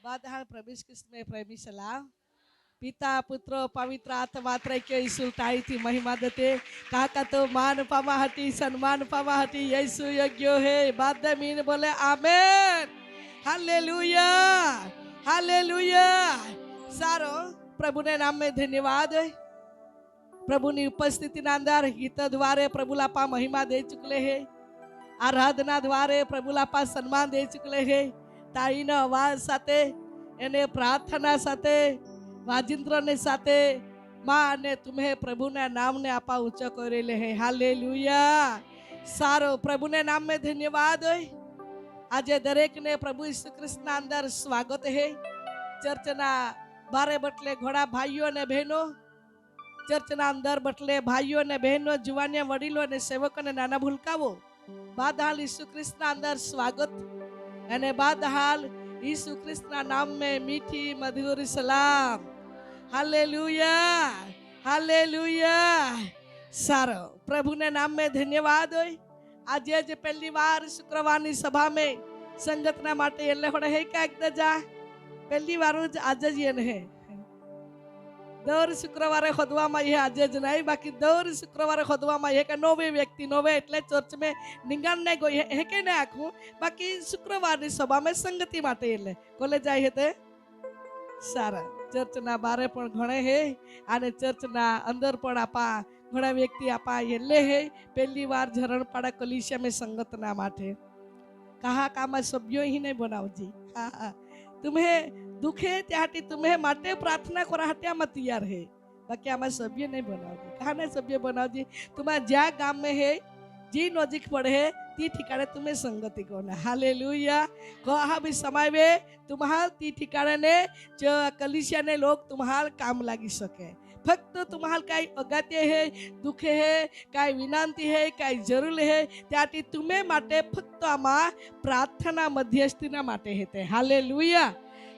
बाधा प्रवेश कृष्ण में प्रेमी सलाम पिता पुत्र पवित्र आत्मा त्रैक्य ईश्वर ताई महिमा देते काका तो मान पावा हटी सन्मान पावा हटी यीशु योग्य है बाद मीन बोले आमेन हालेलुया हालेलुया सारो प्रभु ने नाम में धन्यवाद प्रभु ની ઉપસ્થિતિના અંદર ગીત દ્વારે પ્રભુલાપા મહિમા દે ચૂકલે હે આરાધના દ્વારે પ્રભુલાપા સન્માન દે ચૂકલે હે તાળીના અવાજ સાથે એને પ્રાર્થના સાથે વાજિંત્રને સાથે માં અને तुम्हे પ્રભુના નામને આપા ઊંચો કરેલે હે હાલેલુયા સારો પ્રભુને નામ में ધન્યવાદ હોય આજે દરેકને પ્રભુ ઈસુ ખ્રિસ્તના અંદર સ્વાગત હે ચર્ચના બારે બટલે ઘણા ભાઈઓ અને બહેનો ચર્ચના અંદર બટલે ભાઈઓ અને બહેનો જુવાનિયા વડીલો અને સેવકો અને નાના ભૂલકાઓ બાદહાલ ઈસુ ખ્રિસ્તના અંદર સ્વાગત અને બાદહાલ ઈસુ ખ્રિસ્તના નામ में मीठी मधुर सलाम हालेलुया हालेलुया सारो प्रभु ने नाम में धन्यवाद होय आज जे पहली बार शुक्रवार सभा में संगतना माटे એટલે હોડે હે કા એકદા जा पहली बार आज જ એને હે दर शुक्रवार खोदवामा ये आज ज नहीं बाकी दर शुक्रवार खोदवामा ये का नोवे व्यक्ति नोवे એટલે ચર્ચ में निंगान नहीं गई है के नहीं आखू बाकी शुक्रवार ની સભા में संगति માટે એટલે કોલે જાય તે સારા ચર્ચના બારે પણ ઘણે હે અને ચર્ચના અંદર પણ આપા ઘણા વ્યક્તિ આપા એટલે હે પહેલી વાર ઝરણપાડા કલીસિયા में संगतना માટે कहा कामा सभ्यो ही नहीं बनावजी हां तुम्हें दुखे त्याटी तुम्हें माटे प्रार्थना करा हट्या मत तैयार है बाकी आमा सभ्य नहीं बनाओगे कहा नहीं सभ्य बनाओजी तुम्हारा ज्या गांव में है जी नजीक पड़े है ती ठिकाने तुम्हें संगति करना हालेलुया कहा भी समय में तुम्हार ती ठिकाने ने जो कलीसिया ने लोग तुम्हार काम लागी सके फक्त तुम्हार काई अगत्य है दुखे है काई विनंती है काई जरूर है त्याटी तुम्हें माटे फक्त आमा प्रार्थना मध्यस्थीना माटे हेते हालेलुया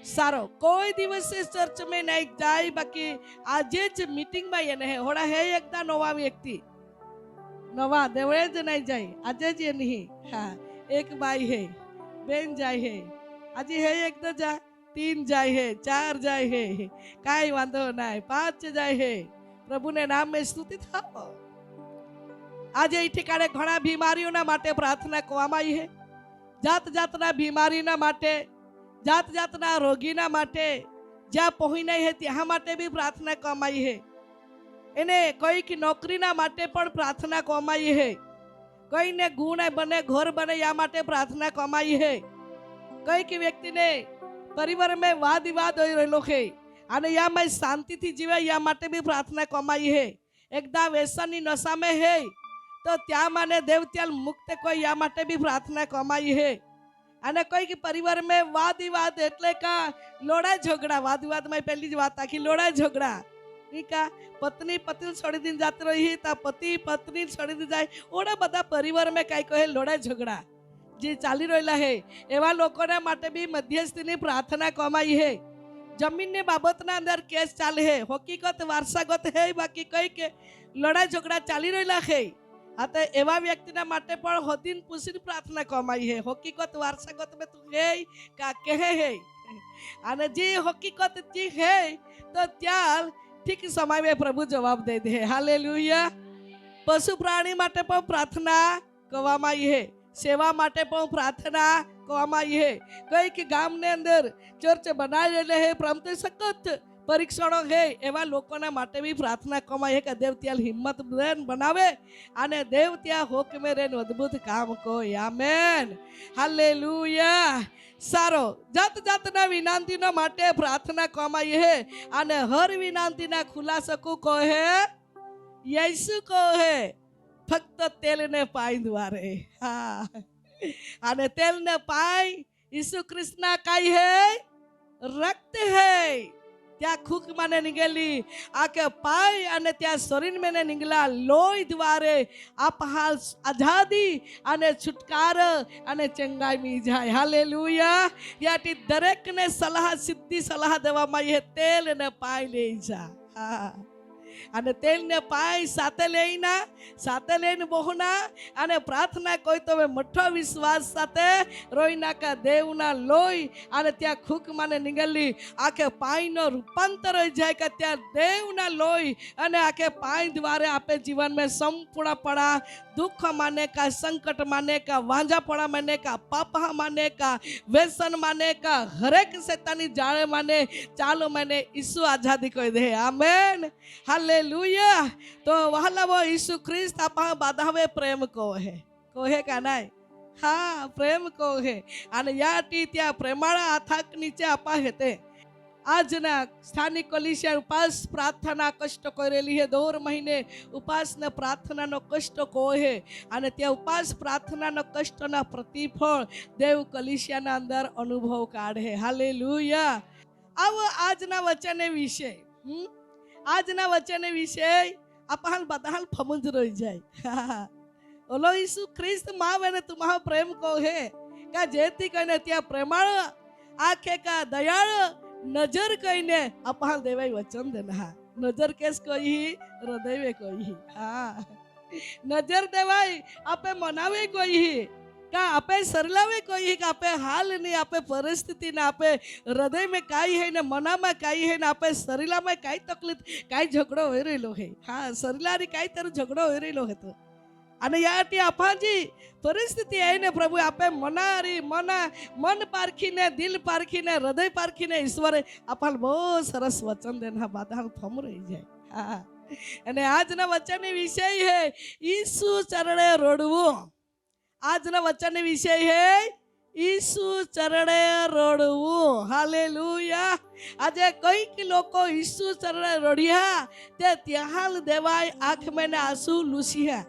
सारो कोई दिवस चर्च में नहीं जाए बाकी आज मीटिंग में ये नहीं होड़ा है एकदा नवा व्यक्ति नवा देवळे ज नहीं जाए आज ये नहीं हाँ एक बाई है बेन जाए है आज है एक दो जा 3 जाए है 4 जाए है काई वांधो नहीं 5 जाए है प्रभु ने नाम में स्तुति थापो आज ये ठिकाने घणा बीमारीओं ना माटे प्रार्थना करवामाई है जात जातना बीमारी ना माटे जात जातना रोगीना माटे ज्या पहुई नहीं है त्या माटे भी प्रार्थना कमाई है एने कोई की नौकरी ना माटे पण प्रार्थना कमाई है कोई ने गुण बने घर बने या माटे प्रार्थना कमाई है कोई की व्यक्ति ने परिवार में वाद विवाद हो रहेलो है अने या मैं शांति थी जीवे या माटे भी प्रार्थना कमाई है एकदा व्यसनी नशा में है तो त्या माने देवत्याल मुक्त कोई या माटे भी प्रार्थना कमाई है અને કોઈ કે પરિવાર में वाद विवाद એટલે કા લોડા ઝઘડા वाद विवाद में पहली જ વાત આખી લોડા ઝઘડા કા પત્ની પતિ છોડી દીને જાત રહી તા પતિ પત્ની છોડી દી જાય ઓડા બધા પરિવાર में કાઈ કહે લોડા ઝઘડા જે ચાલી રહેલા હે એવા લોકોના માટે બી મધ્યસ્થીની પ્રાર્થના કમાઈ હે જમીનની બાબતના અંદર કેસ ચાલે હે હકીકત વારસાગત હે બાકી કઈ કે લડા ઝઘડા ચાલી રહેલા હે आता एवा व्यक्तिना माटे पण होतीन पूछीने प्रार्थना कमाई है हकीकत वारसागत में तू है का कहे है आने जी हकीकत जी है तो त्याल ठीक समय में प्रभु जवाब दे दे हालेलुया पशु प्राणी माटे पण प्रार्थना कमाई है सेवा माटे पण प्रार्थना कमाई है कई के गाम ने अंदर चर्च बनाएले है परंतु सखत परीक्षणों है एवं लोगों ने माटे भी प्रार्थना कमाई है कि देवत्याल हिम्मत बनावे आने देवत्या होक में रेन अद्भुत काम को आमेन हालेलुया सारो जात जातना विनंती ना माटे प्रार्थना कमाई है आने हर विनंती ना खुलासा को है यीशु को है फक्त तेल ने पाई द्वारे हाँ आने तेल ने पाई यीशु कृष्णा काई है रक्त है त्या खूक माने निगेली आके पाई अने त्या शरीर में निगला लोही द्वारे आप हाल आजादी अने छुटकारा अने चंगाई मी जाए हालेलुया याटी दरेक ने सलाह सिद्धि सलाह देवा में ये तेल ने पाई ले जा हाँ અને તેલને પાય સાથે લઈને બહુના અને પ્રાર્થના કોઈ તો મઠ્ઠો વિશ્વાસ સાથે રોઈ નાખા દેવના લોહી અને ત્યાં ખૂક માને નીકળી આખે પાણીનો રૂપાંતર હોઈ જાય કે ત્યાં દેવના લોહી અને આખે પાણી દ્વારા આપે જીવન में संपूर्णपणा दुख माने का संकट माने का वांझापणा माने का पापा माने का व्यसन माने का हरेक शैतानी जाले माने चालो माने यीशु आजादी कोई दे आमेन हालेलुया। तो वहाला वो यीशु ख्रिस्त आपा बाधावे प्रेम को है का नहीं हाँ प्रेम को है અને યાટી ત્યાં પ્રેમાળા આથાક નીચે આપા हेते આજના સ્થાનિક કલીસિયા ઉપાસ પ્રાર્થના કષ્ટ કરેલી હે 2 મહિને ઉપાસના પ્રાર્થનાનો કષ્ટ કોહે અને ત્યાં ઉપાસ પ્રાર્થનાનો કષ્ટના પ્રતિફળ દેવ કલીસિયાના અંદર અનુભવ કાઢે હાલેલુયા। આવો આજના વચને વિશે આજના વચને વિશે આપહાલ બધાલ ફમુજ રહી જાય ઓલો ઈસુ ખ્રિસ્ત માવેને તુમ્હારો પ્રેમ કોહે કા જેથી કઈને ત્યાં પ્રેમાળ આખે કા દયાળ नजर कहीने अपहाल देवाई वचन देना नजर केस कोई हृदय कोई हाँ नजर देवाई आपे मनावे कोई का आपे सरलावे कोई का आपे हाल नहीं आपे परिस्थिति ना आपे हृदय में काई है ना मना में काई है ना आपे शरीला में काई तकलीफ काई झगड़ो हो रही है हाँ शरीला री काई तरह झगड़ो हो रही है तो અને યાટી આપાજી પરિસ્થિતિ આવીને પ્રભુ આપે મનારી મન પારખીને દિલ પારખીને હૃદય પારખીને ઈશ્વરે આપણ બહુ સરસ વચન દેના બાધાળ ફમ રહી જાય હા અને આજના વચનની વિષય હે ઈસુ ચરણે રોડવું આજના વચનની વિષય હે ઈસુ ચરણે રોડવું હાલેલુયા। આજે કઈક લોકો ઈસુ ચરણે રોડ્યા તે ત્યાહાલ દેવાય આંખ મેને આંસુ લૂસ્યા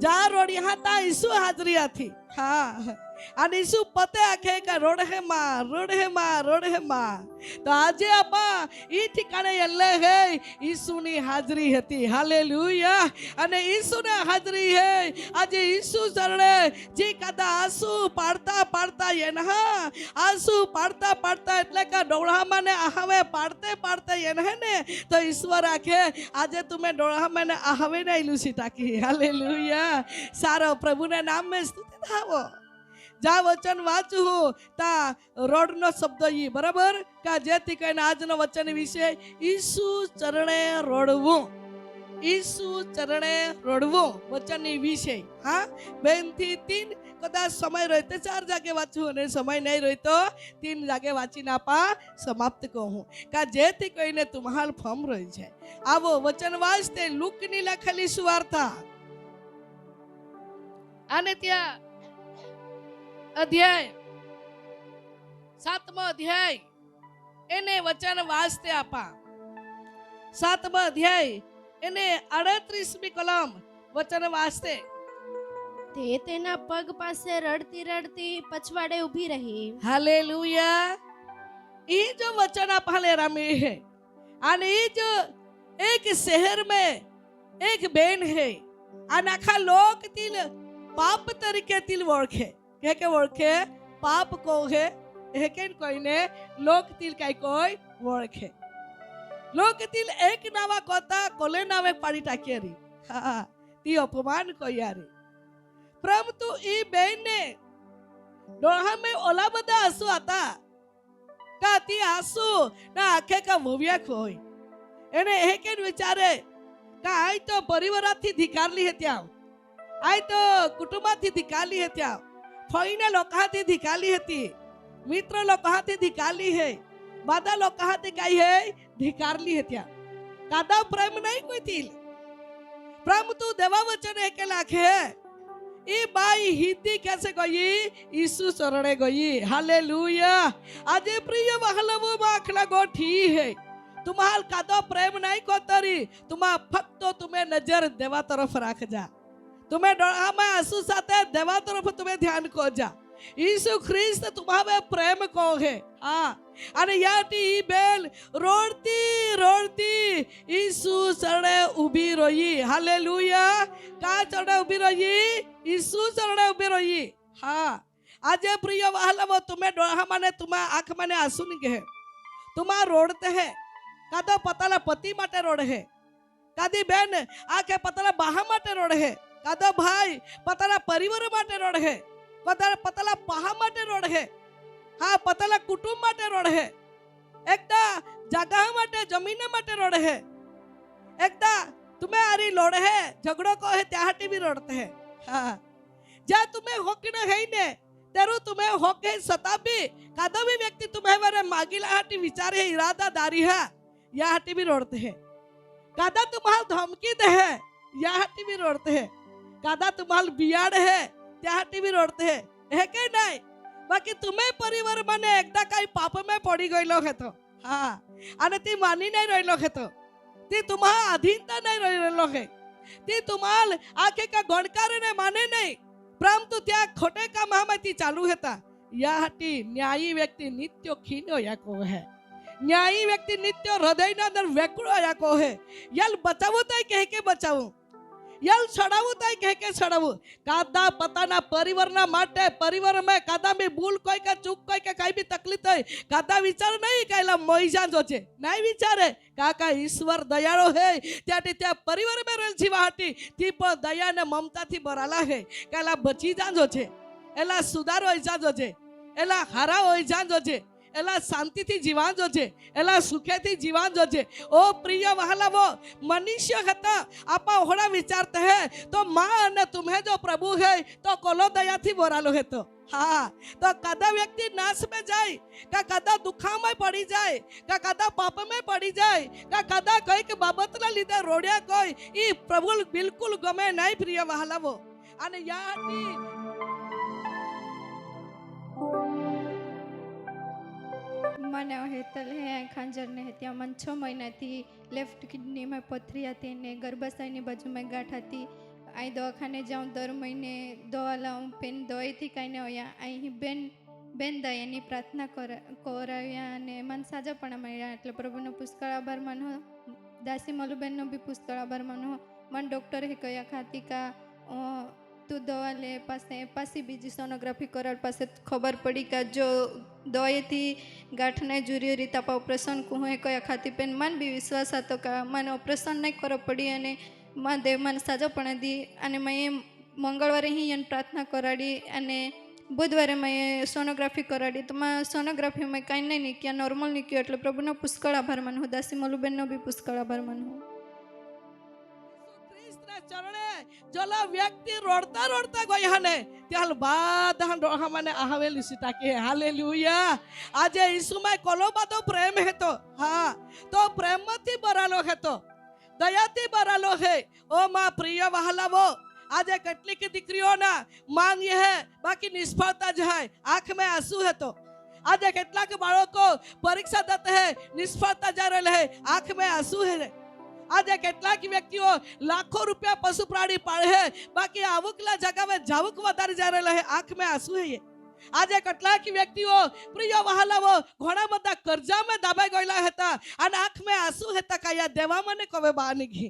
जा रोड़ी हाथा ईसु हाजरिया थी हाँ અને ઈસુ પતે આખે કે રોડે માં તો આજે આપા ઈ ઠિકાણે એલે હે ઈસુની હાજરી હતી હાલેલુયા અને ઈસુને હાજરી હે આજે ઈસુ ચરણે જે કદા આંસુ પાડતા એના આંસુ પાડતા એટલે કે ડોળામાંને આહવે પાડતે એને ને તો ઈશ્વર આખે આજે તમે ડોળામાંને આહવે ને લૂસી ટાકી હાલેલુયા। સારો પ્રભુના નામ में स्तुति થાવો जा वचन वाचू ता रोड नो शब्द ई बराबर का जेती कईने आजनो वचन विषय ईसु चरणे रोडवू ईसु चरणे रोडवू वचन विषय हाँ 2 થી 3 कदाच समय रहे तो 4 जागे वाचू ने समय नहीं रहे तो 3 जागे वाची नापा समाप्त कहूँ का जेती कईने तुम्हार फम रही है आवो वचन वाचते लूकनी लखेली सुवार्ता आने त्या अध्याय 7મો અધ્યાય એને વચન વાંચતે આપા 7મો અધ્યાય એને 38મી કલમ વચન વાંચતે તે તેના પગ પાસે રડતી પછવાડે ઊભી રહી હાલેલુયા। ई जो वचन आपले रामी है અને ई जो एक शहर में एक बेन है आखा लोक तिल पाप तरीके तिल ओळखे के ओळखे पाप को है हेकेन कोई ने लोक तिल काय कोई ओळखे लोक तिल एक नावा कोता कोले नावे पाड़ी टाकेरी हाँ ती अपमान को यारी परंतु ई बेन ने डोळा में ओला बदा आंसू आता का ती आंसू ना आखे का भव्या कोई एने हेकेन विचारे का आई तो परिवाराथी धिकारली है त्या आई तो कुटुंबाथी धिकारली है त्या फईना लोकाहाती धिकाली हती मित्र लोकाहाती धिकाली है बादा लोकाहाती काई है धिकारली है त्या कादा प्रेम नहीं कोई तिल प्रेम तू देवा वचन है के लाखे ई बाई हिंदी कैसे गई यीशु चरणे गई हालेलुया। आज प्रिय महलवो माखला गोठी है तुम्हार कादा प्रेम नहीं को तरी तुम्हा फक्त तुम्हें नजर देवा तरफ राख जा तुम्हें डोळा में आंसू साथे देवा तरफ तुम्हें ध्यान को जा यीशु ख्रिस्त तुम्हारे प्रेम को है हाँ अरे याटी बेल रोडती यीशु चरणे उभी रही हालेलुया। का चरणे उभी रही यीशु चरणे उभी रही हाँ आज प्रिय वाहला तुम्हें डोळा माने तुम्हें आंख माने आंसू निके तुम्हारा रोडते है कादा पताला पति माटे रोड है કાદી બેન આખે પોતાના બાહા માટે રોડે, કાદો ભાઈ પોતાના પરિવાર માટે રોડે, પોતાના બાહા માટે રોડે, હા પોતાના કુટુંબ માટે રોડે, એકદા જગા માટે જમીન માટે રોડે, એકદા तुम्हें आरी लोड़ है झगड़ो को है त्याहटी भी रोड़ते हैं। हाँ जा तुम्हें होक न है ने तेरू तुम्हें होक है सताबी कादो भी व्यक्ति तुम्हें मेरे मागिला हटी विचार है इरादा दारी है या हटी भी रोड़ते हैं। कादा तुम्हाल धमकी दे है या हटी भी रोड़ते हैं, कादा तुम्हाल बियाड़ है त्या हटी भी रोड़ते हैं, है के नहीं। बाकी तुम्हें परिवार माने एकदा काई पाप में पड़ी गईलो है तो हाँ अने ती मानी नहीं रहिलो है तो ती तुम्हारा अधीनता नहीं रहेलो है, ती तुम्हाल आखे का गणकार ने माने नहीं, परंतु त्या खोटे का महामती चालू हेता या हटी न्यायी व्यक्ति नित्य खीनो याको है, न्यायी व्यक्ति नित्य हृदय ना अंदर वेकुड़ो याको है। यल बचावो ताई कह के बचावो, यल छड़ावो ताई कह के छड़ावो, कादा पताना परिवारना माटे परिवार में कादा में भूल कोई का चूक कोई का काई भी तकलीफ है कादा विचार नहीं कायला मोईजान जोचे नहीं विचारे काका ईश्वर दयाळो है त्याटे त्या परिवार में रहेल जीवाहाटी ती पण दया ने ममता थी भराला है कायला बची जान जोचे एला सुधार होई जान जोचे एला हारा होई जान जोचे एला शांति थी जीवान जोचे एला सुखे थी जीवान जोचे। ओ प्रिय वहालावो मनुष्य हता आपा होड़ा विचारते हैं तो मां ने तुम्हें जो प्रभु है तो कोलो दया थी भरालो है तो हाँ तो कदा व्यक्ति नाश में जाए का कदा दुखा में पड़ी जाए का कदा पाप में पड़ी जाए का कदा कई के बाबत ना लीधे रोड़िया कोई ई प्रभु बिल्कुल गमे नहीं प्रिय वहालावो अने याटी મને હેતલ હે ખાંજર ને ત્યાં મન 6 મહિનાથી લેફ્ટ કિડની में પથરી હતી ને ગર્ભાશયની બાજુમાં ગાંઠ હતી। અહીં દવાખાને જાઉં દર મહિને દવા લાવું પેન દવાઈથી કાંઈ ન હોયા અહીં બેન દયાની પ્રાર્થના કરાવ્યા અને મન સાજાપણા મળ્યા એટલે પ્રભુનો પુષ્કળ આભાર માનો। દાસી મલુબેનનો બી પુષ્કળ આભાર માનો। મને ડૉક્ટરે કહ્યા ખાતી કા तू दवा ले पासी बीजी सोनोग्राफी करार पासे खबर पड़ी का जो दवाई थी गांठ नहीं जुरी रीता पा ऑपरेशन कुए कया खाती पेन मन भी विश्वास तो का मन ऑपरेशन नहीं कर पड़ी अने मां देव मन साजोपणे दी अने मैं मंगलवारे ही एन प्रार्थना कराड़ी अने बुधवारे मैं सोनोग्राफी कराड़ी तो मैं सोनोग्राफी में कहीं नहीं निक्या नॉर्मल निक्यो एटले प्रभुनो पुष्कळ आभार मानु। दासी मलुबेननो भी पुष्कळ आभार मानु। चरणे जला व्यक्ति रोडता रोडता गया ने त्याल बाद हम माने आवेल सिटाके हालेलुया। आज यीशु में कोलो बातो प्रेम है तो हाँ तो प्रेम थी बरालो है तो दया थी बरालो है। ओ मां प्रिय वहालावो आज कटली की दिक्रियों ना मांग ये है बाकी निष्फलता जाए आंख में आंसू है तो आज केटला के बालों को परीक्षा देते हैं निष्फलता जा रहे है आंख में आंसू है। आज केटलाक व्यक्तिओ लाखों रुपया पशु प्राणी पाळे है बाकी आवकला जगह में जावक वधारे जा रहे है आंख में आंसू है। आज केटलाक व्यक्तिओ प्रिय वहालावो घणा बधा कर्जा में दाबाई गयेला हता अने आंख में आंसू हता काया देवा मने कवे बहार निघी।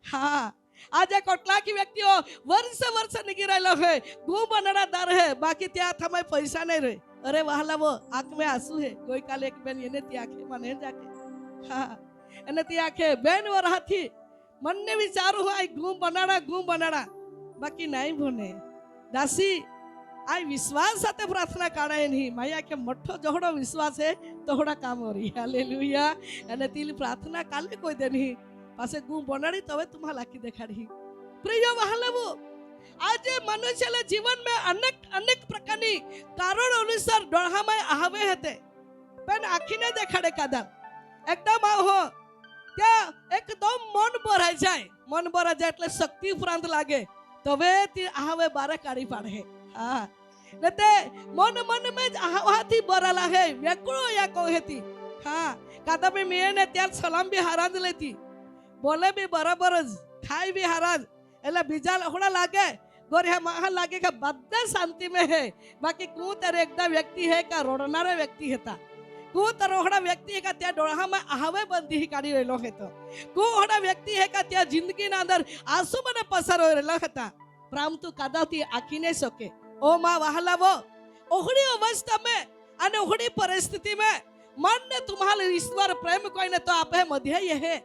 हाँ आज केटलाक व्यक्तिओ वर्ष निघी रहेलो है गु बनड़ा दार है बाकी त्या थमाय पैसा नहीं रहे। अरे वहालावो आंख में आंसू है कोई काले एक बेन एने त्या आंखे माने जाके हाँ અને તે આખે બેન વરાથી મને વિચારું આ ગુમ બનાડા બાકી નહીં ભણે દાસી આ વિશ્વાસ સાથે પ્રાર્થના કાઢાય નહીં માયા કે મઠો જહોડો વિશ્વાસ है તોડા કામ हो रही हालेलुया। અને તીલી પ્રાર્થના કાલે કોઈ દે નહીં પાછે ગુમ બનાડી તવે तुम्हा લાખી દેખાડી। પ્રિય વહાલવો आज मनुष्य जीवन में अनेक प्रकारनी कारण अनुसार डोळामाय आवे हते पण आखीने देखाडे कादा एकदम हो क्या एकदम मन भराई जाए એટલે શક્તિ ઉપરાંત લાગે તવે તી આવે બારે કાઢી પાડે। હા નતે मन में આવાથી ભરાલા હે વેકળો યા કોહેતી હા કાદા મે મેને ત્યાર સલામ બી હારાજ લેતી બોલે બી બરાબર જ ખાઈ બી હારાજ એટલે બીજા હોડા લાગે गोरे महा लागे का बद्दा शांति में है बाकी कु तेरे एकदा व्यक्ति है का रोडनारे व्यक्ति हेता कु तरोहड़ा व्यक्ति है का त्या डोळा में आवे बंदी ही काढी रहेलो हेतो कु होड़ा व्यक्ति है का त्या जिंदगी ना अंदर आंसू मने पसार होय रहेलो हेता परंतु कदाती आखी नहीं सके। ओ मां वहालावो ओहड़ी अवस्था में अने ओहड़ी परिस्थिति में मन ने तुम्हारे ईश्वर प्रेम कोई ने तो आपे मध्य ये है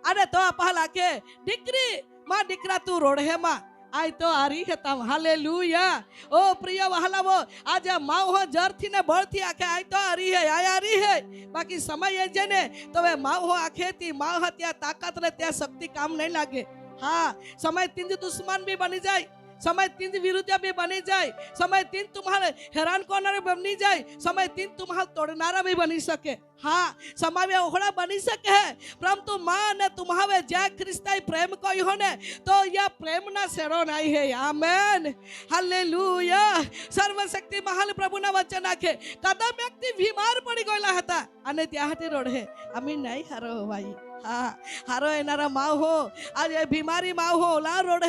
અને તો આપા લાગે દીકરી માં દીકરા તું રોડે માં આય તો આરી હતા હાલેલુયા ઓ પ્રિય વહાલાવો આજે માવ હો જરથી ને બળથી આખે આય તો આરી હે આય આરી હે બાકી સમય એ જેને તો હવે માવ હો આખેથી માવ હત્યા તાકાત ને ત્યાં શક્તિ કામ નહીં લાગે हाँ समय तीन दुश्मन भी बनी जाए समय तीन विरुद्ध भी बनी जाए समय तीन तुम्हारे हैरान करने बनी जाए समय तीन तुम्हारा तोड़नारा भी बनी सके हाँ समय में ओहड़ा बनी सके है परंतु माँ ने तुम्हारे जय क्रिस्ताई प्रेम को होने तो यह प्रेम ना सेरो नहीं है आमेन हालेलुया सर्वशक्ति महान प्रभु ना वचन आखे कदम व्यक्ति बीमार पड़ी गया था अने त्याहटी रोडे अमी नहीं हारो भाई हाँ हारो एनारा माँ हो आज ये बीमारी माँ हो ओला रोड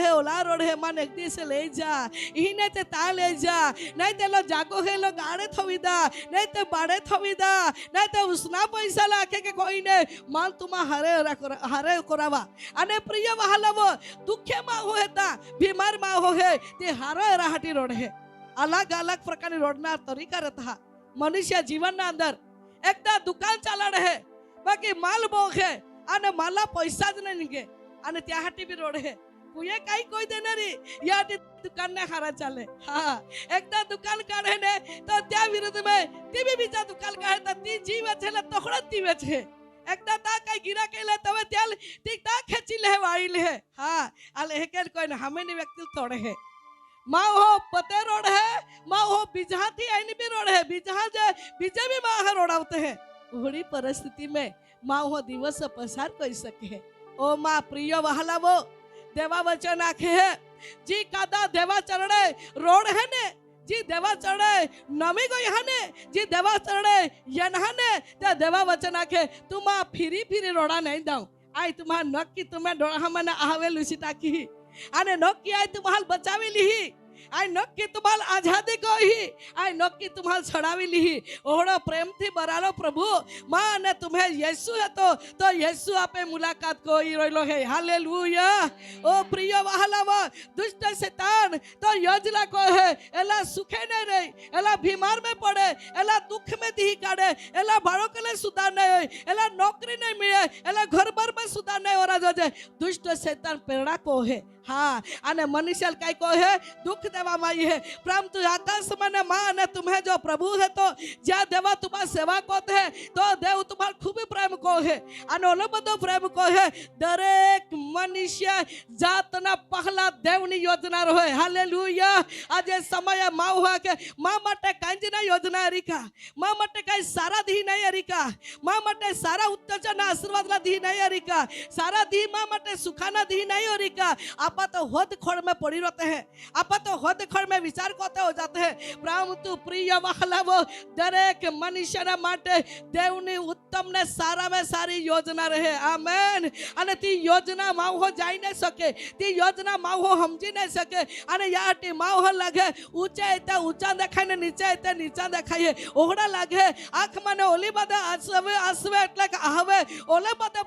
है माँ नकदी से ले जा यही नहीं ते ता ले जा नहीं ते लो जागो है लो गाड़े थोविदा नहीं ते बाड़े थोविदा नहीं ते उसना पैसा लाके के कोई ने मां तुमा हारे कोरावा अने प्रिय वहालावो दुखे माँ हो हेता बीमार माँ हो है ते हारो राहटी रोड है अलग अलग प्रकार रोड ना तरीका रहता मनुष्य जीवन ना अंदर एकदा दुकान चला रहे बाकी माल बोख है અને માલા પૈસા જ નહીં નીકળે અને ત્યાંથી બી રોડ હે કોઈએ કાઈ કોઈ દેનારી યાટી દુકાન ને હારા ચાલે હા એકદા દુકાન કાઢે ને તો ત્યાં વિરુદ્ધ में ती भी બીજા દુકાન કાઢે તો તી જીવે છે ને તોખડા તી વેચે એકદા તા કાઈ ગીરા કેલે તવે ત્યાં તી તા ખેંચી લે વાળી લે હા આલે હેકેર કોઈ ને હમેની વ્યક્તિ તોડે है माँ हो पते रोड है माँ हो बीजा थी आईनी भी रोड है बीजा भी माँ रोडावते हैं वही परिस्थिति में माँ हो दिवस पसार कर सके ओ माँ प्रिय वहालावो देवा वचन आखे है जी कादा देवा चरणे रोड है ने जी देवा चरणे नमी गई है ने जी देवा चरणे यनहा ने ते देवा वचन आखे तुम फिरी फिरी रोडा नहीं दाऊ आई तुम्हार नक्की तुम्हें डोळा मने आवे लुसी टाकी आने नक्की आई तुम्हाल बचावी ली आई नक्की तुम्हाल आजादी को ही आई नक्की तुम्हाल छड़ावी ली ओहड़ो प्रेम थी बरालो प्रभु मां ने तुम्हें यीशु है तो यीशु आपे मुलाकात को ही रोलो है हालेलुया ओ प्रिय वहालावा दुष्ट शैतान तो योजना को है एला सुखे नहीं रही एला बीमार में पड़े एला दुख में दी काढ़े एला बाळो के सुधार नहीं होय एला नौकरी नहीं मिले एला घर बार में सुधार नहीं हो रहा जो दुष्ट शैतान प्रेरणा को है हाँ अने मनुष्य काई को है दुख देवा माई है परंतु आकाश में माँ ने तुम्हें जो प्रभु है तो ज्या देवा तुम्हारा सेवा को है तो देव तुम्हारा खूब प्रेम को है अने ओलो बधो प्रेम को है दरेक मनुष्य जातना पहला देवनी योजना रहे हालेलुया आज समय माँ हुआ के माँ माटे कांज ना योजना अरिका माँ माटे काई सारा दी नहीं अरिका माँ माटे सारा उत्तेजन आशीर्वाद दी नहीं अरिका सारा दी माँ माटे सुखाना दी नहीं अरिका आपा तो होद खोड़ में पड़ी रहते हैं आपा तो होद खोड़ में विचार करते हो जाते हैं परंतु प्रिय वहालावो दरेक मनुष्य ने माटे देवनी उत्तम ने सारा में सारी योजना रहे आमेन अने ती योजना माव हो जाई नहीं सके ती योजना माव हो समझी नहीं सके अने याटी माव हो लगे ऊंचे इते ऊंचा देखाय ने नीचे इते नीचा देखाय ओहड़ा लगे आंख मने ओली बदे आसवे आसवे એટલે કે આવે ઓલે બદે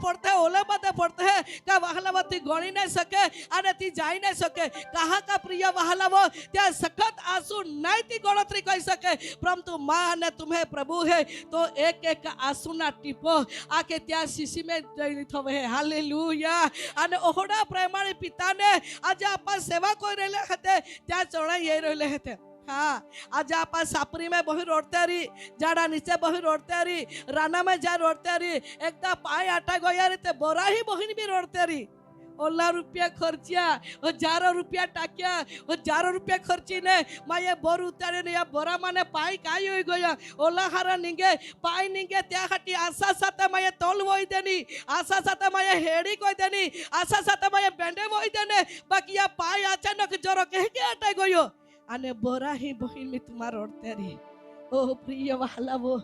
પડતે है का वहालावती गणी नहीं सके अने ती जाई नहीं सके कहा का प्रिय वहालावो त्या सखत आंसू नहीं ती गणतरी कही सके परंतु मां ने तुम्हें प्रभु है तो एक एक आंसू ना टीपो आके त्या शीशी में जई थवे हालेलुया अने ओहड़ा प्रेमाळी पिता ने आज आपा सेवा कोई रहले हते त्या चढ़ाई ये रहले हते हाँ आज आप सापरी में बहु रोडते रही जाड़ा नीचे बहु रोडते रही राना में जा रोडते रही एकदम पाए आटा गोया रही बोरा ही बहिन भी रोडते रही ओला रुपया खर्चिया हजारों रुपया टाकिया हजारों रुपया खर्ची ने माये बोर उतारे ने या बोरा माने पाई काई होई गया ओला हारा निंगे पाई निंगे त्या खाती आशा साथे माये तोल वही देनी आशा साथे माये हेड़ी कोई देनी आशा साथे माये बेंडे वही देने बाकी या पाई अचानक जोरो कह के आटा गयो अने बोरा ही बहिन में तुम्हारा रोडते रही ओ प्रिय वहालावो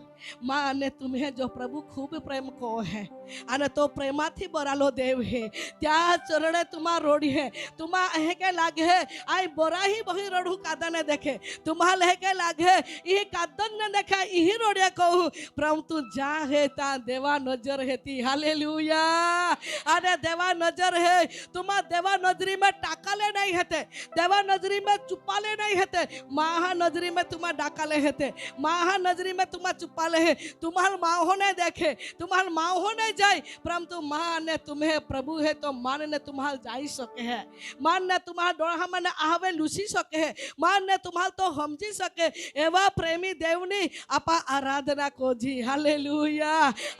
माँ ने तुम्हें जो प्रभु खूब प्रेम को है अने तो प्रेमाथी बरालो देव है त्या चरणे तुम्हारा रोडी है तुम्हा हेके लागे आई बोरा ही बही रोडू कादने देखे तुम्हा लेके लागे ई कादन ने देखा ई रोडिया कहू परंतु जा है ता देवा नजर हेती हालेलुया अरे देवा नजर है तुम्हा देवा नजरी में टाकाले नहीं हेते देवा नजरी में चुपाले नहीं हेते महा नजरी में तुम्हा डाकाले हेते माँ नजरी में तुम्हारा छुपा ले, तुम्हारे माँ ने देखे, तुम्हारे माँ ने जाए, परंतु माँ ने तुम्हें प्रभु है तो मान ने तुम्हारे जाई सके है, मान ने तुम्हारा डोहा मैंने आवे लूसी सके है, मान ने तुम्हारे तो समझी सके एवा प्रेमी देवनी आपा आराधना को जी हालेलुया।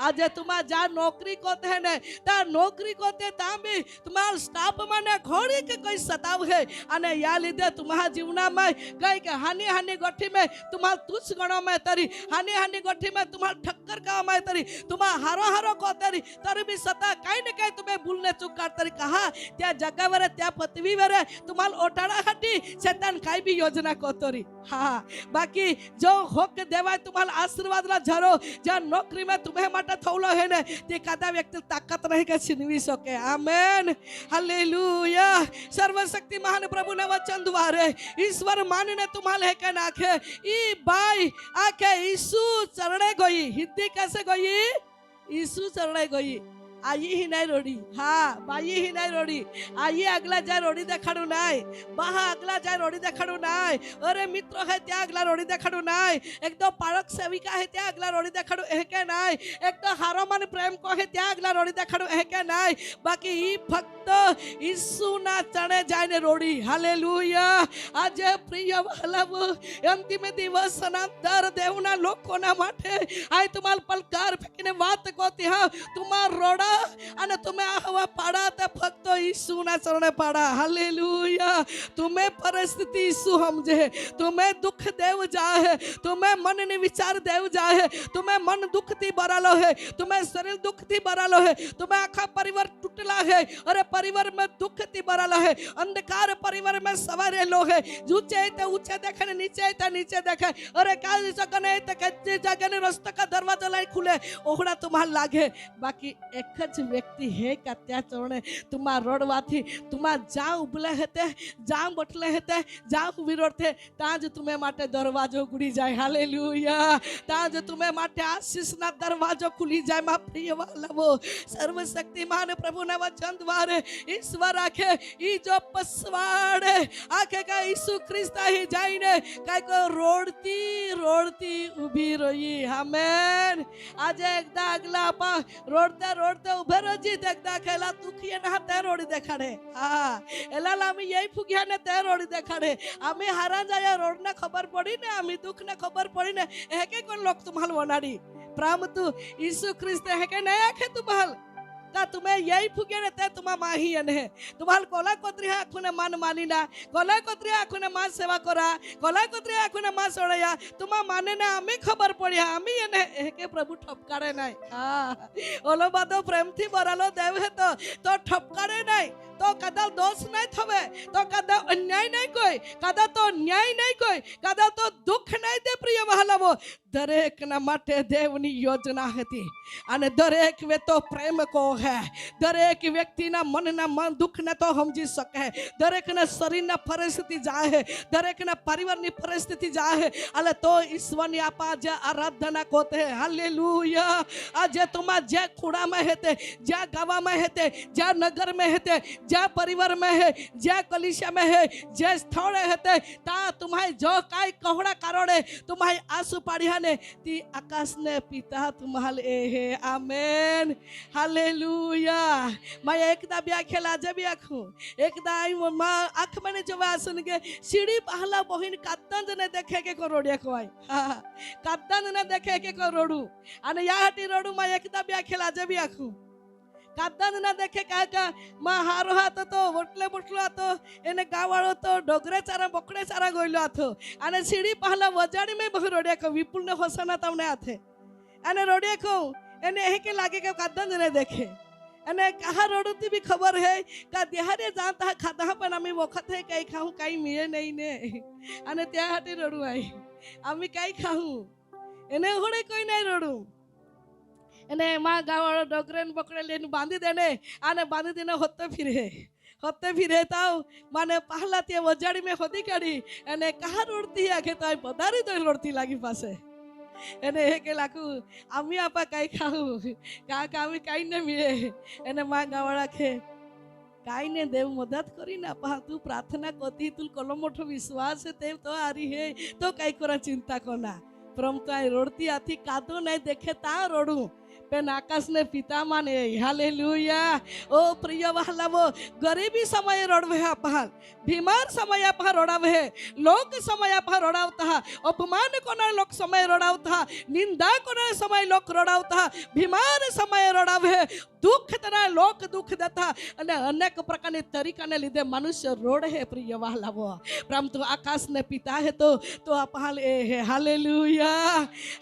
आज तुम्हारा जा नौकरी कोते है ने ता नौकरी कोते तांबी तुम्हारा स्टाफ माने घोड़ी के कोई सताव है अने या लिदे तुम्हारा जीवना में कई के हानि हानि गोठी में तुम्हारा तुच्छ गणों में तरी हानि हानि गोठी में तुम्हारा ठक्कर का में तरी तुम्हारा हारो हारो को तरी तरी भी सता कहीं न कहीं तुम्हें भूलने चुक कर तरी कहा त्या जगह वरे त्या पृथ्वी वरे तुम्हारा ओटाड़ा हटी शैतान काई भी योजना को तरी। हाँ बाकी जो होक देवाय तुम्हारा आशीर्वाद ला झरो जा नौकरी में तुम्हें माटा थौलो है ने ते कदा व्यक्ति ताकत नहीं के छिनवी सके। Amen hallelujah. सर्वशक्ति महान प्रभु ने वचन द्वारे ईश्वर मान ने तुम्हारे है के नाखे ई बाई आके यीशु चरणे गई हिंदी कैसे गई यीशु चरणे गई आई ही नहीं रोड़ी। हाँ बाई ही नहीं रोड़ी आई अगला जाए रोड़ी देखाड़ू नाई बाहा अगला जाए रोड़ी देखाड़ू नाई अरे मित्र है त्या अगला रोड़ी देखाड़ू नाई एक तो पारक सेविका है त्या अगला रोड़ी देखाड़ू एके नाई एक तो हारोमान प्रेम को है त्या अगला रोड़ी देखाड़ू एके नाई बाकी ई फक्त यीशु ना चणे जाने रोड़ी। हालेलुया। आज प्रिय वल्लभ अंतिम दिवस ना दर देवना लोकोना माटे आई तुम्हार पलकार फेंकीने बात कोती हाँ तुम्हार रोड़ा અને તમે આવા પાડા તે ફક્ત ઈસુના ચરણે પાડા। હાલેલુયા। तुम्हें परिस्थिति ईसु समझे तुम्हें दुख देव जाए तुम्हें मन ने विचार देव जाए तुम्हें मन दुख थी भरालो है तुम्हें शरीर दुख थी भरालो है तुम्हें आखा परिवार टूटला है अरे परिवार में दुख थी भरालो है अंधकार परिवार में सवारे लो है ऊंचे ते ऊंचे देखे नीचे ते नीचे देखे अरे का जगने ते कच्चे जगने रास्ता का दरवाजा लाई खुले ओहड़ा तुम्हार लागे बाकी एक व्यक्ति है का त्या चरणे तुम्हारा रोडवाथी तुम्हारा जा उबले हेते जा बटले हेते जा विरोध थे ताज तुम्हें माटे दरवाजो खुली जाए। हालेलुया। ताज तुम्हें माटे आशीष ना दरवाजो खुली जाए। मा प्रिय वाला सर्वशक्तिमान प्रभु ने वचन द्वारे ईश्वर आखे ई जो पसवाड़े आखे का यीशु ख्रिस्ता ही जाइने काई को रोडती रोडती उभी रही। आमेन। आज एकदा अगला पा रोडते रोडते उभे रजी देखदा खेला दुखिये ना ते रोडी देखाडे। हाँ एला आम्ही यही फुगिया ने ते रोडी देखाडे आम्ही हारा जाया रोड ना खबर पड़ी ने आम्ही दुख ना खबर पड़ी ने हेके कोण लोक तुम्हाल वनाडी प्राम तू यीशु ख्रिस्त हेके नहीं आखे तुम्हाल ता तुम्हें यही फुगे रहते तुम्हारा माँ ही है तुम्हारे कोला कोत्री आँखों ने मान मानी ना कोला कोत्री आँखों ने माँ सेवा करा कोला कोत्री आँखों ने माँ सोड़या तुम्हारा माने ना हमें खबर पड़ी हमें ये ने के प्रभु ठपकारे नहीं। हाँ ओलो बादो प्रेम थी बरालो देव है तो ठपकारे नहीं तो कदा दोष नहीं थवे तो कदा अन्याय नहीं कोई कदा तो न्याय नहीं कोई कदा तो दुख नहीं दे प्रिय वहालावो दरेक ना माटे देवनी योजना हती अने दरेक वे तो प्रेम को है दरेक व्यक्ति ना मन दुख ने तो समझी सके दरेक ना शरीर ना परिस्थिति जाए है दरेक ना परिवार नी परिस्थिति जाए है अले तो ईश्वर ने आपा जे आराधना कोते है। हालेलुया। आज तुम जे खुड़ा में हेते जे गावा में हेते जे नगर में हेते जे परिवार में है जे कलिसिया में है जे स्थल हेते ता तुम्हारे जो काई कहड़ा कारण तुम्हारे आंसू पाड़िया ने ती आकाश ने पिता तुम्हारे है। Amen hallelujah. मैं एकदा व्याख्या जब आखू एकदा माँ आँख मैंने जब आसन के सीढ़ी पहला बहिन कातंज ने देखे के को रोडिया को आई। हाँ कातंज ने देखे के को रोडू अने या हटी रोडू मैं एकदा व्याख्या जब आखू कातंज ने देखे का माँ हारो हाथ तो बोटले बोटलो तो एने गावाड़ो तो डोगरे चारा बकड़े चारा गोइलो तो अने सीढ़ी पहला वजाड़ी में बहु रोडिया को विपुल ने होसना तमने आथे अने रोडिया को एने यही के लागे के कातंज ने देखे अने कहा रोडती भी खबर है का देहारे जानता है खाता पण आम्ही वखत है काही खाऊ काही मिळे नाही ने अने त्या हाटी रोडू आई आम्ही काही खाऊ एने होडे कोई नाही रोडू एने माँ गावाड़ो डोगरे बकरे लेन बांधी देने आने बांधी देने होते फिरे ताऊ माने पहला ते वजाड़ी में होती काढ़ी एने कहा रोडती आखे ताई पदारी तो रोडती लागी पासे एने हेके लाकू आम्ही आपा काही खाऊ का आम्ही काही नाही मिळे एने माँ गावाड़ा खे काही ने देव मदत करी ना पहा तू प्रार्थना करती तू कलो मोठो विश्वास है तेव तो आरी है तो काही करा चिंता कोना परंतु आई रोडती आथी कादो नहीं देखे ता रोडू पेन आकाश ने पिता माने हालेलुया। ओ प्रिय वाहलावो गरीबी समय रोडवे अपहाल बीमार समय अपहा रोडावे लोक समय अपहा रोडावता अपमान कोना लोक समय रोडावता निंदा कोना समय लोक रोडावता बीमार समय रोडावे दुख तना लोक दुख देता અને અનેક પ્રકારની તરીકાને લીધે મનુષ્ય રોડ હે પ્રિય વહાલાવો परंतु आकाश ने पिता है तो अपहाल ए है हालेलुया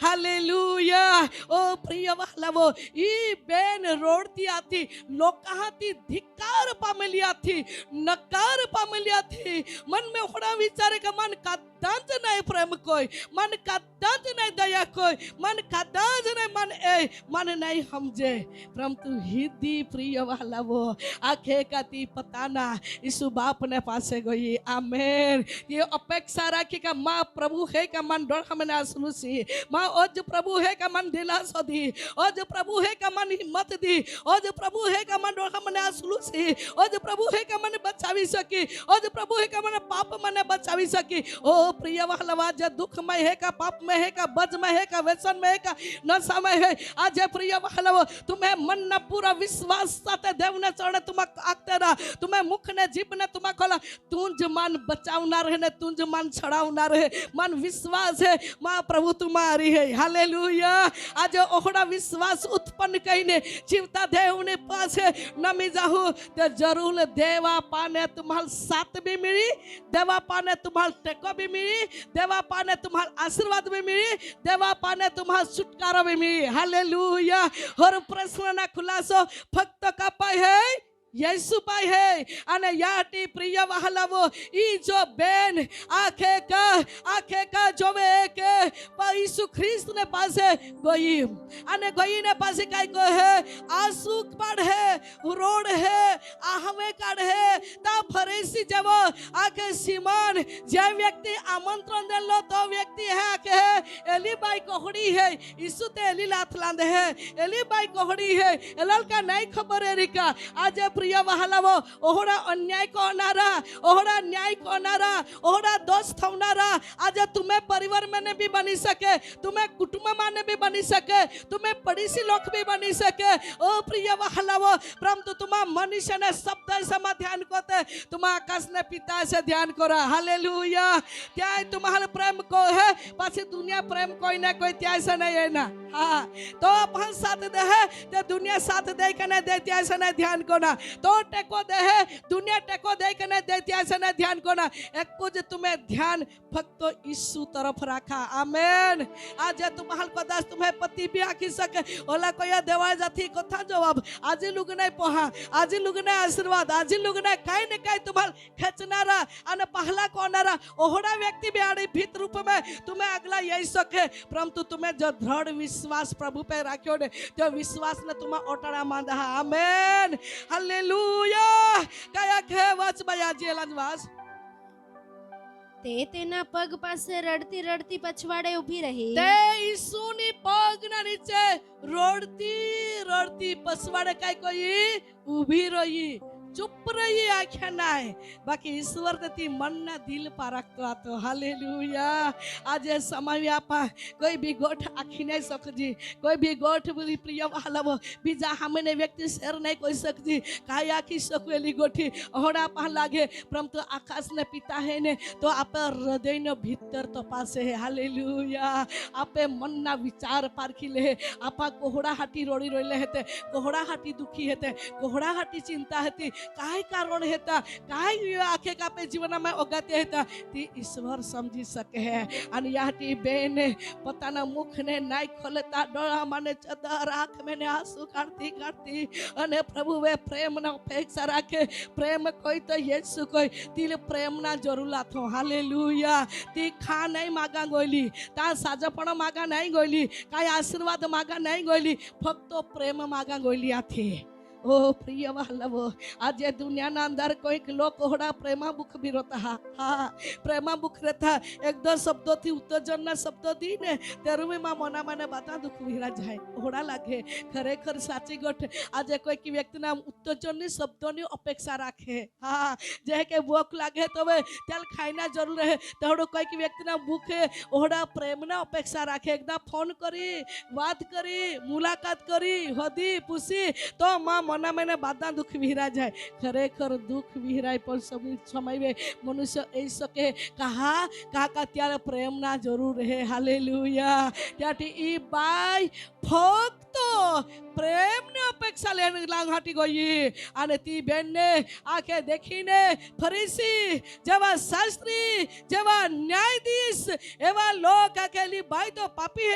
हालेलुया। ओ प्रिय वहालावो ई बेन रोडती आती लोकाहाती धिक्कार पामेली आती नकार पामेली आती मन में होड़ा विचारे का मन कदाच नहीं प्रेम कोई मन कदाच नहीं दया कोई मन कदाच नहीं मन नहीं समझे परंतु हिदी प्रिय वहालावो आखे काती पताना यीशु बाप ने पासे गई आमेन। ये अपेक्षा राखी का माँ प्रभु है का मन डर हमने आसलूसी माँ आज प्रभु है का मन दिलासा दी आज प्रभु है का मन हिम्मत दी आज प्रभु है का मन डर हमने आसलूसी आज प्रभु है का मन बचावी सकी आज प्रभु है का मन पाप मने बचावी सकी। ओ प्रिय वहालावा जे दुख में है का पाप में है का बज में है का व्यसन में है का नशा में है आज प्रिय वहालावा तुम्हें मन न पूरा विश्वास साथे देव ने चरण तुम आगते रहा तुम्हें मुख ने जीभ ने तुम खोला तुंज मन बचावना रहे ने तुंज मन छड़ावना रहे मन विश्वास है माँ प्रभु तुम्हारी है हालेलुया। आज ओहड़ा विश्वास उत्पन्न कहीने जीवता देव ने पास है नमी जाहू तो जरूर देवा पाने तुम्हार साथ भी मिली देवा पाने तुम्हार टेको भी मिली देवा पाने तुम्हार आशीर्वाद भी मिली देवा पाने तुम्हार छुटकारा भी मिली हालेलुया। और प्रश्न ना खुलासो फक्त का पाय है यीशु पाय है अने याटी प्रिय वहालावो ई जो बेन आखे का जोवे के यीशु ख्रिस्त ने पासे गई अने गई ने पासे काय को है आंसू पड़ है रोड है आहमे काढ़ है ता फरीसी जब आके सीमन जे व्यक्ति आमंत्रण देलो तो व्यक्ति है आके एली बाई कोहड़ी है यीशु ते एली लाथ लांदे है एली बाई कोहड़ी है एलल का नहीं खबर है रिका आज प्रिय वहालावो ओहड़ा अन्याय कोनारा ओहड़ा न्याय कोनारा ओहड़ा दोष थवनारा आज तुम्हें परिवार में भी बनी सके तुम्हें कुटुंब में भी बनी सके तुम्हें पड़ोसी लोग भी बनी सके। ओ प्रिय वहालावो परंतु तुम मनुष्य ने शब्द समा ध्यान करते तुम आकाश ने पिता से ध्यान करो हालेलुया। क्या तुम्हारे प्रेम को है पासी दुनिया प्रेम कोई ना कोई त्यासा नहीं है ना हाँ तो अपन साथ दे है तो दुनिया साथ दे के नहीं देती ऐसा नहीं ध्यान को ना तो टेको दे है दुनिया टेको दे के नहीं देती ऐसा नहीं ध्यान को ना एक कुछ तुम्हें ध्यान फक्त यीशु तरफ रखा आमेन। आज तुम्हारे पदार्थ तुम्हें पति भी आखी सके ओला कोई देवा जाती कथा जवाब आज लोग नहीं पोहा आज लोग नहीं आशीर्वाद आज लोग नहीं कहीं न कहीं तुम्हारे खेचनारा अने पहला कोनारा ओहड़ा व्यक्ति भी आड़ी भीत रूप में तुम्हें अगला यही सके परंतु तुम्हें जो दृढ़ विश्वास प्रभु पे राख्यो ने तो विश्वास ने तुम्हें ओटाड़ा मांदा आमेन हालेलुया। कया के वच बया जेलनवास તે તેના પગ પાસે રડતી રડતી પછવાડે ઊભી રહી તે ઈસુની પગના નીચે રડતી રડતી પછવાડે કાઈ કોઈ ઊભી રહી चुप रही आख्या नाय बाकी ईश्वर ती मन ना दिल पारखतो आतो हालेलुया। आज समय आपा कोई भी गोठ आखी नहीं सकजी कोई भी गोठ बोली प्रिय वालावो बीजा हमने व्यक्ति शेर नहीं कोई सकजी काय आखी सकेली गोठी ओहड़ा पा लागे परंतु आकाश ने पिता है ने तो आप हृदय न भीतर तपासे है हालेलुया। आपे मन ना विचार पारखी ले आपा कोहड़ा हाटी रोड़ी रोले हेते कोहड़ा हाटी दुखी हेते कोहड़ा हाटी चिंता हेती काय कारण हेता काय आखे कापे जीवन में ओगाते हेता ती ईश्वर समझी सके है आणि याटी बेन पोताना मुख ने नाय खोलता डोळा माने चदर आंख में ने आंसू काढती काढती अने प्रभु वे प्रेम ना अपेक्षा राखे प्रेम कोई तो येसु कोई तिले प्रेम ना जरूर लाथो हालेलुया। ती खा नहीं मागा गोली ता साजपण मागा नहीं गोली काय आशीर्वाद मागा नहीं गोली फक्त प्रेम मागा गोली आथे ઓ પ્રિય વાલવો, આજે દુનિયાના અંદર કોઈક લોકો હોડા પ્રેમામુખ બી રોતા હા પ્રેમામુખ રહેતા એક દો શબ્દોથી ઉત્તેજનના શબ્દો દઈને તેરુમાં મનામાં બધા દુઃખ વિરા જાય હોડા લાગે. ખરેખર સાચી ગોઠ આજે કોઈક વ્યક્તિના ઉત્તેજનની શબ્દોની અપેક્ષા રાખે. હા, જે કે ભૂખ લાગે તો હવે તેલ ખાઈને જરૂર રહે તેવડું કોઈક વ્યક્તિના ભૂખે ઓહડા પ્રેમના અપેક્ષા રાખે. એકદમ ફોન કરી વાત કરી મુલાકાત કરી હોદી પૂછી તો માં મનામાં બધા દુઃખ વિરા જાય. ખરેખર દુઃખ વિરાય પણ સમય મનુષ્ય એ શકે કાકા ત્યારે પ્રેમના જરૂર રહે. હાલેલુયા. ત્યાંથી ઈ બાઈ ફક્ત પ્રેમની અપેક્ષા લઈને લાંઘાટી ગઈ અને તી બેનને આંખે દેખીને ફરીસી જેવા શાસ્ત્રી જેવા ન્યાયાધીશ એવા લોક આખેલી બાઈ તો પાપી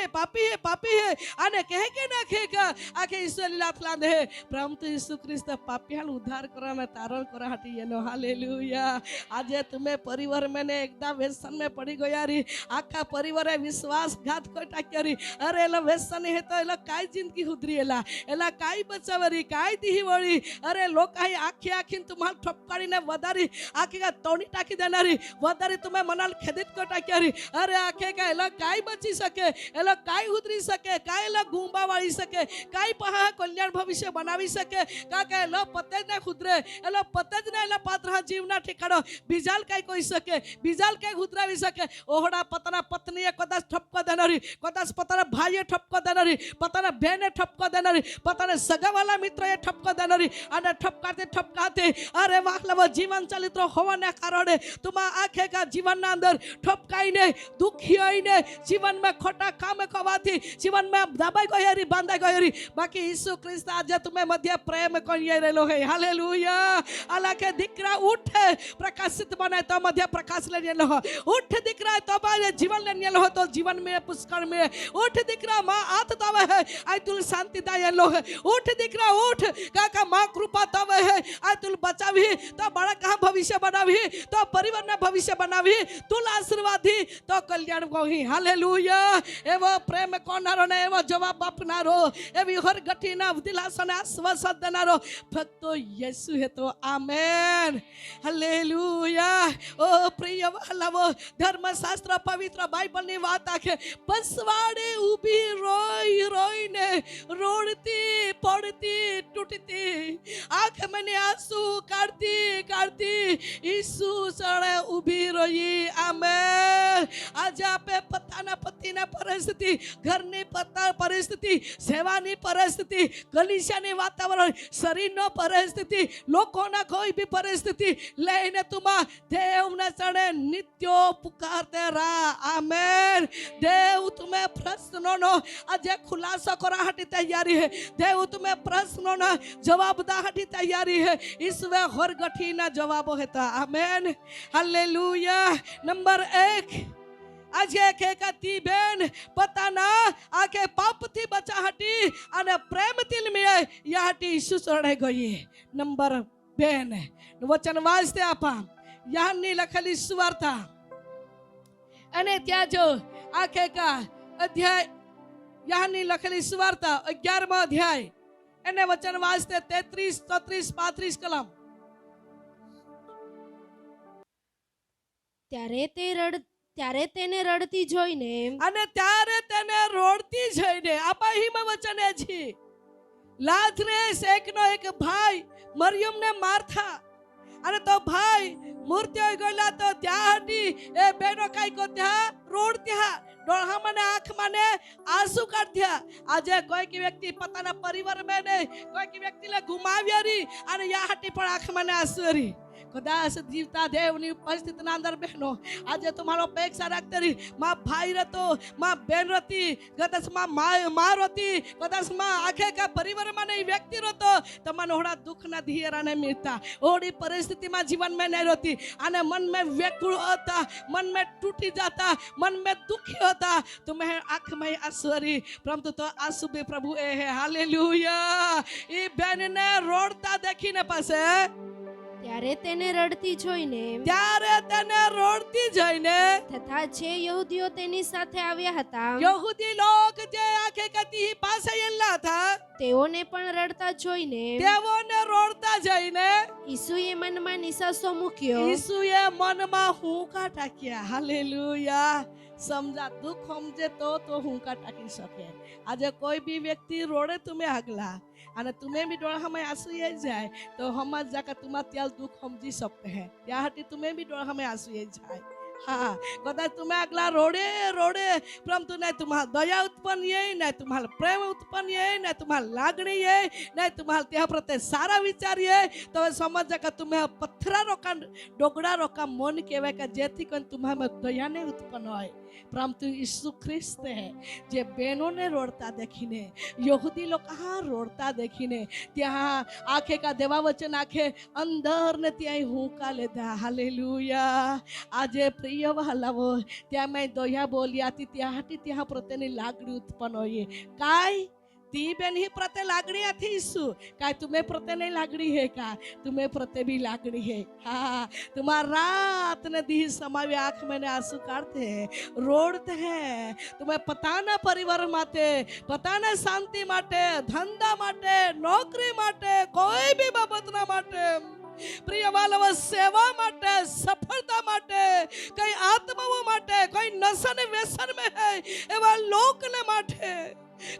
હે અને કહે કે ના કહે કે આખે ઈશ્વર લીલા લાંદે પરંતુ ઈસુ ખ્રિસ્ત પાપિયાનો ઉદ્ધાર કરવાના તારણ કરા હટી એનો. હાલેલુયા. આજે તમે પરિવાર મેને એકદમ વ્યસન में पड़ी गया री आखा परिवारे विश्वासघात कोई टाक्यारी. अरे एला व्यसन हे तो एला काय जिंदगी हुदरी एला काय बचावरी काय दिही वळी. अरे लोकाई आखी तुम्हाला ठपकाडीने वदारी आखी का तोडी टाकी देणारी वदारी तुम्ही मनाल खेदित को टाक्यारी. अरे आखे का एला काय बची सके एला काय हुदरी सके काय एला गुंबा वाळी सके काय पहा कल्याण भविष्य बनावी सके का काय एला पते ना खुदरे एला पते ज ना एला पात्र जीवना ठिकाणो बीजाल काय कोई सके बीजाल काय हुदरावी सके. ओहडा पताना पत्नीए कदाच ठपको देणारी कदाच पताना भाईए ठपको देणारी पताना बहने ठपको देणारी पताना सगावाला मित्रए ठपको देणारी અને ठपकाते अरे વાહલવ જીવન ચાલિત્ર હોવાના કારણે તમા આખે કા જીવનના અંદર ઠપકાઈને દુખી આઈને જીવનમાં ખોટા કામ કરવાથી જીવનમાં દબાઈ ગયેરી બાંધાઈ ગયેરી. બાકી ઈસુ ખ્રિસ્ત આજે તમે મધ્ય પ્રેમ કરી રહેલો હે. હાલેલુયા. આલાકે દીકરા ઉઠ પ્રકાશિત બને તો મધ્ય પ્રકાશ લઈને લો. ઉઠ દીકરા તો બારે જીવન લઈને લો તો જીવન में पुष्कળ में. उठ દીકરા માં હાથ તાવે હે આ તુલ શાંતિ દાય લો હે. उठ દીકરા ઉઠ કાકા માં કૃપા તાવે હે આ તુલ બચાવી તો બાળક ભવિષ્ય બનાવી તો પરિવારના ભવિષ્ય બનાવી તુલ આશીર્વાદી તો કલ્યાણ ગોહી. હાલેલુયા. એવો પ્રેમ કોનારો ને એવો જવાબ આપનારો એવી હરગઠીના દિલાસાને આશ્વાસન દેનારો ફક્ત યેસુ હે તો આમેન. હાલેલુયા. ઓ પ્રિય વાલાવો ધર્મશાસ્ત્ર પવિત્ર બાઇબલની વાત આખે પસવાડે ઊભી રોઈને રોડતી પડતી તૂટતી આંખ મને આંસુ કાઢતી ઈસુ સળે ઊભી રહી. આમેન. આજે આપે પતાના પતિના પરિસ્થિતિ ઘરની પરિસ્થિતિ સેવાની પરિસ્થિતિ કલીસિયાની વાતાવરણ શરીરનો પરિસ્થિતિ લોકોના કોઈ બી પરિસ્થિતિ લઈને તુમા દેવના ચણે નિત્ય પુકારતે રહા. આમેન. देव तुम्हें प्रश्नों नो आज खुलासा करा हटी तैयारी है. देव तुम्हें प्रश्नों ना जवाब दा हटी तैयारी है. इसवे हर गठी ना जवाब होता. आमेन. हालेलुया. नंबर 1 आज के कती बेन पता ना आके पाप थी बचा हटी અને પ્રેમ થી મળે યા હટી ઈસુ શરણે ગઈ. નંબર 2 વચન વાંચતે આપા યાની લખેલી સુવાર્તા અને ત્યાં જો આખે કા અધ્યાય યાની લખેલી સુવાર્તા 11મો અધ્યાય એને વચન વાંચતે 33 34 35 કલમ. ત્યારે તેને રડતી જોઈને અને ત્યારે તેને રોડતી જોઈને આપાહીમાં વચન છે લાઝરસ એકનો એક ભાઈ મરિયમને માર્થા અને તો ભાઈ મૂર્તિ ગયેલા તો ત્યાં હટી એ બેનો કાઈ કો ત્યાં રોડત્યા ડોળા મને આંખ મને આંસુ કાઢ્યા. આજે કોઈ વ્યક્તિ પોતાના પરિવાર મેને કોઈ વ્યક્તિને ગુમાવ્યારી અને યા હટી પણ આંખ મને આંસુ હરી. કદાચ જીવતા દેવની ઉપસ્થિતિના અંદર બહેનો આજે તમારો અપેક્ષા રાખતી રહી માં ભાઈ રહેતો માં બેન રહેતી કદાચ માં રહેતી કદાચ માં આખે કા પરિવારમાં નહીં વ્યક્તિ રહેતો તમને હોડા દુઃખના ધીરાને મિલતા ઓડી પરિસ્થિતિમાં जीवन में नहीं रहती અને मन में व्याकुल होता मन में टूटी जाता मन में दुखी होता तुम्हें आंख में आंसू परंतु तो आंसू भी प्रभु ए है. हालेलुया. ई बहन ने रोडता देखीने पासे ત્યારે તેને રડતી જોઈને તથા જે યહૂદીઓ તેની સાથે આવ્યા હતા યહૂદી લોક જે આખે કતી પાસે એલા હતા તેઓને પણ રડતા જોઈને તેઓને રોડતા જઈને ઈસુએ મનમાં નિસાસો મૂક્યો. ઈસુએ મનમાં હુંકા ટાક્યા. હાલેલુયા. સમજા દુઃખ સમજે તો હુંકા ટાકી શકે. આજે કોઈ બી વ્યક્તિ રોડે તમે આગલા અને તમે બી ડોળામાં આંસુ જાય તો હમજ જાકે तुम्हारा त्याल दुख समझी सकते हैं त्या हटी तुम्हें भी डोळा हमें आंसू जाए. हाँ कदाच तुम्हें अगला रोडे रोडे परंतु नहीं तुम्हारा दया उत्पन्न ये नहीं तुम्हारा प्रेम उत्पन्न ये नहीं तुम्हारा लागणी ये नहीं तुम्हारा त्या प्रत्ये सारा विचार ये तो समझ जाके तुम्हें पत्थरा रोका डोगड़ा रोका मन कहवाय के जेथी करीने तुम्हारा दया नहीं उत्पन्न होय. परंतु यीशु ख्रिस्त है जे बहनों ने रोड़ता देखीने यहूदी लोग कहाँ रोड़ता देखीने त्या आखे का देवा वचन आखे अंदर ने त्या हुंका लेदा. हालेलुया. आजे प्रिय वालावो त्या मैं दया बोलिया थी त्या हटी त्या प्रत्येनी लागणी उत्पन्न होय. काय ती बेन ही प्रत्ये लागणी थी ईसु काय तुम्हें प्रत्ये नहीं लागणी है का तुम्हें प्रत्ये भी लागणी है. हाँ तुम्हारा रात ने दी समावे आंख में आंसू काढ़ते हैं रोड़ते हैं. तुम्हें पता ना परिवार माटे पता ना शांति माटे धंधा माटे नौकरी माटे कोई भी बाबत ना माटे प्रिय वाला सेवा माटे सफलता माटे कई आत्माओं माटे कोई नशा ने व्यसन में है एवं लोक ने माटे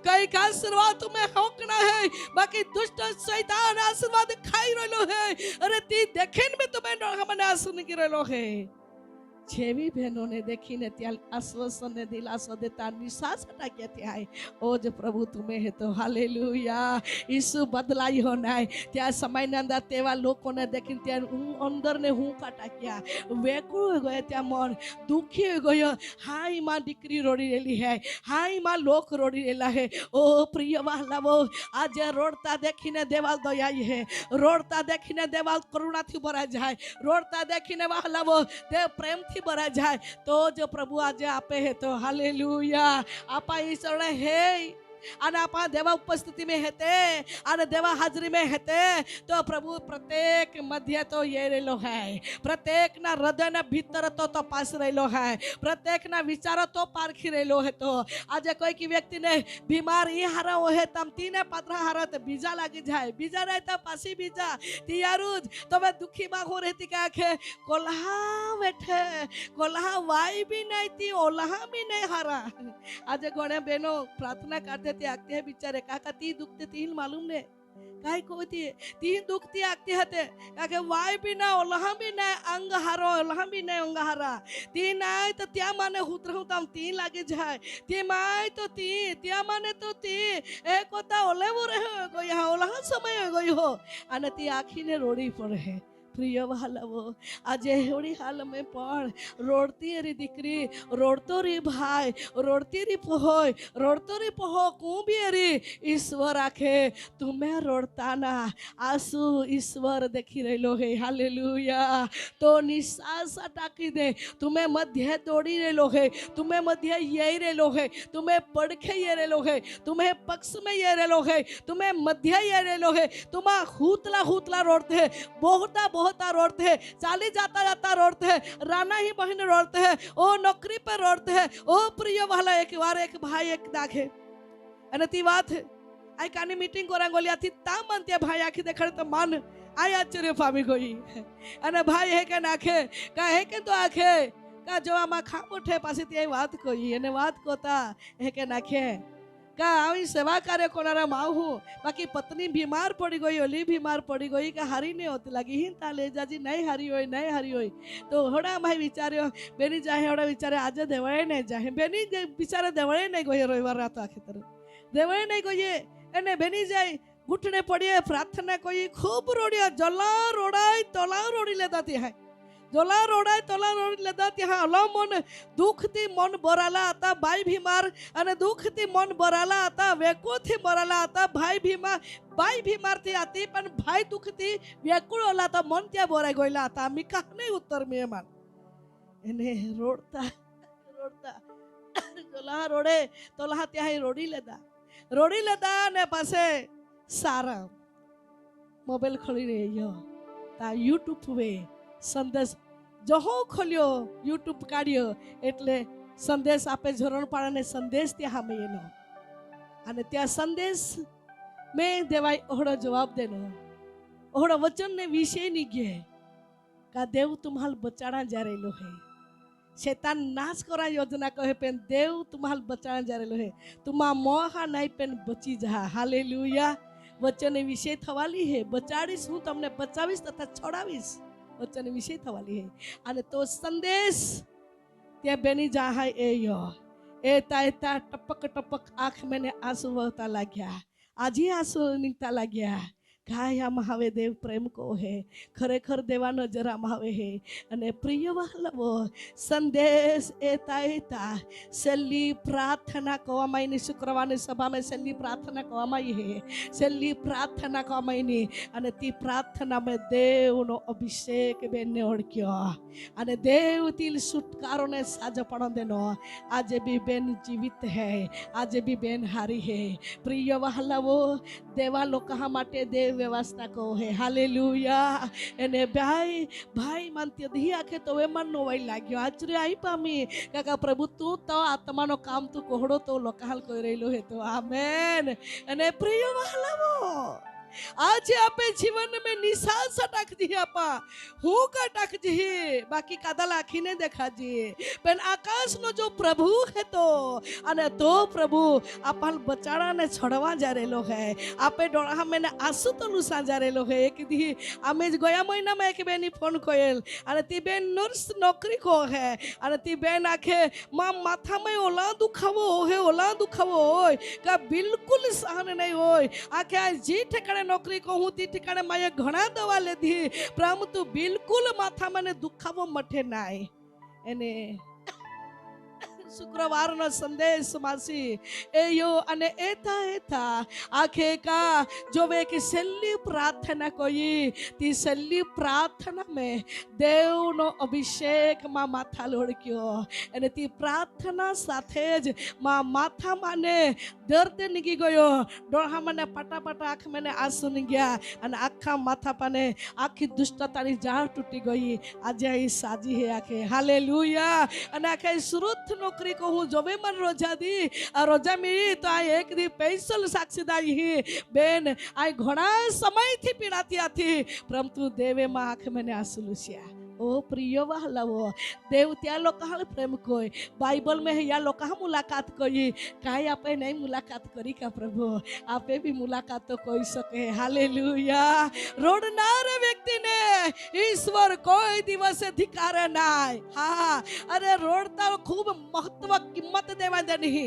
कई का आशीर्वाद तुम्हें होकना है बाकी दुष्ट शैतान आशीर्वाद खाई रहलो है. अरे ती देखीन में तुम्हें हमने आंसू निकल रहलो है. छेवी बहनों ने देखी ने त्या आश्वासन ने दिलासा देता निश्वास हटाया त्या ओ जो प्रभु तुम्हें है तो हालेलुया. यीशु बदलाई हो नाय त्या समय ने अंदर तेवा लोगों ने देखी त्या अंदर ने हूँ काटाक्या वेकुळ हो गया त्या मन दुखी हो गयो. हाय मां दीकरी रोड़ी रेली है हाय मां लोक रोड़ी रेला है. ओ प्रिय वालावो आज रोडता देखीने देवाल दयाई है रोडता देखीने देवाल करुणा थी भरा जाए रोडता देखीने वालावो देव प्रेम भरा जाए तो जो प्रभु आज आपे है तो हालेलुया. आपा ईश्वर है અને આપા દેવા ઉપસ્થિતિ में हेते અને देवा हाजरी में हेते तो प्रभु प्रत्येक मध्य तो ये रहेलो है प्रत्येक ना हृदय ना भीतर तो पास रहेलो है प्रत्येक ना विचार तो पारखी रहेलो है. तो आज कोई की व्यक्ति ने बीमार ये हारा हो है तम तीने पात्रा हारा तो बीजा लगी जाए बीजा रहता पासी बीजा तियारुज तो मैं दुखी माँ हो रहती क्या के कोल्हा बैठे कोल्हा वाई भी नहीं थी ओल्हा भी नहीं हारा. आज गोने बहनों प्रार्थना करते आगते हैं बिचारे काका ती दुखते तीन मालूम ने काय कोती तीन दुखती आगते हते काके वाय भी ना ओलहा भी ना अंग हारो ओलहा भी ना अंग हारा ती नाय तो त्या माने हुतर हुताम ती लागे जाए ती माय तो ती त्या माने तो ती एक कोता ओले वो रहे गो यहाँ ओलहा समय गई हो अने ती आखी ने रोड़ी पड़े है. प्रिय वालावो आज एवढी हाल में पण रोडती री दीकरी रोडतो री भाई रोडती री पोहोय रोडतो री पोहो कू भी री ईश्वर आखे तुम्हें रोडता ना आंसू ईश्वर देखी रहलो है. हालेलुया. तो निश्वास टाकी दे तुम्हें मध्य दौड़ी रहलो है तुम्हें मध्य ये रहलो है तुम्हें पड़खे ये रहलो है तुम्हें पक्ष में ये रहलो है तुम्हें मध्य ये रहलो है तुम्हारा हुतला हुतला रोडते है बहुता बहुता रोडते है चाली जाता जाता रोडते है राना ही बहन रोडते है ओ नौकरी पर रोडते है. ओ प्रिय वाला एक बार एक भाई एक दागे અને તી વાત આઈ કાની મીટિંગ કોરા ગોલિયા થી તા મન તે ભાઈ આખી દેખાડે તો મન આઈ આશ્ચર્ય પામી ગઈ અને ભાઈ હે કે નાખે કા હે કે તો આખે કા જો આમાં ખામોઠે પાછી તે વાત કહી અને વાત કોતા હે કે નાખે का आई सेवा कार्य कोणारा माऊ बाकी पत्नी बीमार पड़ी गई ओली बीमार पड़ी गई का हारी नहीं होती लगी ही ताले जाजी नहीं हारी होई तो होड़ा भाई विचार्यो बेनी जाए होड़ा विचारे आज देवळे नहीं जाए बेनी बिचारे देवळे नहीं गई रविवार रात आखी तरह देवळे नहीं गई एने बेनी जाए घुटने पड़िए प्रार्थना कोई खूब रोड़िया जला रोड़ाई तोला रोड़ी लेता थी है जोला रोडाय तोला रोड लेदा त्या अलो मन दुखती मन बराला आता बाई भीमार अने दुखती मन बराला आता वेकुळथी बराला आता भाई भीमार बाई भीमार थी आती पण भाई दुखती वेकुळ ओला तो मन त्या बोराय गयला आता मी का नहीं उत्तर मेहमान एने रोडता रोडता जोला रोडे तोला त्या रोडी लेदा ने पासे सारा मोबाइल खोली रही ता यूट्यूब पे संदेश जहो खोल्यो यूट्यूब काढ्यो એટલે संदेश आपे झरण पाळाने संदेश त्या हामे येनो અને त्या संदेश मैं देवाय ओहड़ा जवाब देनो ओहड़ा वचन ने विषय नहीं गे का देव तुम्हाल बचाना जा रेलो है शैतान नाश करा योजना कहे पेन देव तुम्हाल बचाना जा रेलो है तुम्हा मोहा नहीं पेन बची जा हालेलुया वचन विषय थवाली है बचाड़ीस हूँ तमने बचावीस तथा छोड़ावीस वचन विषय थवाली है અને તો સંદેશ ત્યાં બેની જાહાય એ યો એતા ટપક ટપક આંખ મેને આંસુ વહતા લાગ્યા આજે આંસુ નીકળતા લાગ્યા કાયામાં હવે દેવ પ્રેમ કો હે ખરેખર દેવા નજરામાં આવે હે અને પ્રિય વહાલવો સંદેશ એતા છેલ્લી પ્રાર્થના કહેવામાં આવી શુક્રવારની સભામાં છેલ્લી પ્રાર્થના કહેવામાં આવી હે છેલ્લી પ્રાર્થના કહેવામાં આવી અને તે પ્રાર્થનામાં દેવનો અભિષેક બેનને ઓળખ્યો અને દેવથી છુટકારોને સાજપણો દેનો આજે બી બેન જીવિત હે આજે બી બેન હારી હે પ્રિય વહાલવો દેવા લોકો માટે દેવ व्यवस्था को है हालेलुया एने भाई भाई मानती धी आखे तो वे मन नो वही लाग्यो आचरे आई पामी काका प्रभु तू तो आत्मा नो काम तू कोहड़ो तो लोकाल कोई रेलो है तो आमेन एने प्रिय वहालवो आज आपे जीवन में निशान सटक जी आपा हूँ का टक जी बाकी कादल आखी ने देखा जी पर आकाश नो जो प्रभु है तो अने तो प्रभु आपल बचाड़ा ने छड़वा जा रेलो है आपे डोळा मैंने आंसू तो नुसा जा रेलो है एक दी आमे गया महीना में एक बेनी फोन कोयल अने ती बेन नर्स नौकरी को है अने ती बेन आखे मां माथा में ओला दुखावो है ओला दुखावो होय का बिल्कुल सहन नहीं होय आखे जी ठिकाने नौकरी को हूँ ती ठिकाने माये घणा दवा लेधी परंतु बिल्कुल माथा मने दुखावो मठे नाय एने शुक्रवार नो संदेश मासी एयो अने एता आखे का जो वे की छेल्ली प्रार्थना कोई ती छेल्ली प्रार्थना में देव नो अभिषेक मां माथा लोड़क्यो अने ती प्रार्थना साथे ज मां माथा माने दर्द निगी गयो डोळा माने पटापटा आँख माने आंसू निग्या अने आखा माथा पाने आखी दुष्टतानी जाळ तूटी गई आज आई साजी है आखे हालेलुया अने आखे सुरत नौकरी को हूँ जोबे मन रोजा दी आ रोजा मिली तो आ एक दी पैसल साक्षीदारी ही बेन आ घोड़ा समय थी पीड़ाती आती परंतु देवे मां आँख मैंने आंसू लुसिया ओ प्रिय वहालवो देव त्या लोकाल प्रेम कोई बाइबल में या लोका मुलाकात कोई काई आपे नहीं मुलाकात करी का प्रभु आपे भी मुलाकात तो कोई सके हालेलुया रोडनार व्यक्ति ने ईश्वर कोई दिवस धिकारे नाय हाँ अरे रोडता खूब महत्व किंमत देवा देनी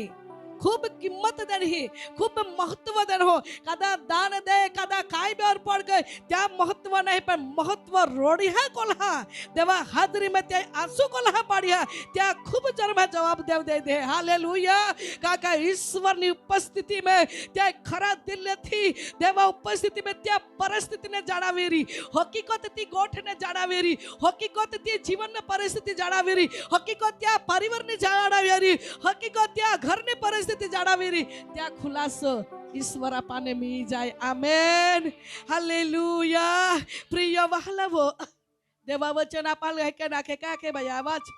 खूब किंमत देनी खूब महत्व देनो कदा दान दे कदा काय बेर पड़ गए त्या महत्व नहीं पर महत्व रोड़िया कोल्हा देवा हाजरी में त्या आंसू कोल्हा पड़िया त्या खूब जन्म जवाब देव दे दे हालेलुया काका ईश्वर ની उपस्थिति में त्या खरा दिल थी देवा उपस्थिति में त्या परिस्थिति ने जाणावेरी हकीकत ती गोठ ने जाणावेरी हकीकत ती जीवन ने परिस्थिति जाणावेरी हकीकत त्या परिवार ने जाणावेरी हकीकत त्या घर ने परिस्थिति जाणावेरी त्या खुलासो ईश्वर पाने मिली जाए आमेन हालेलुया प्रिय वहालवो देवा वचन आपाल के नाखे काके भाई आवाज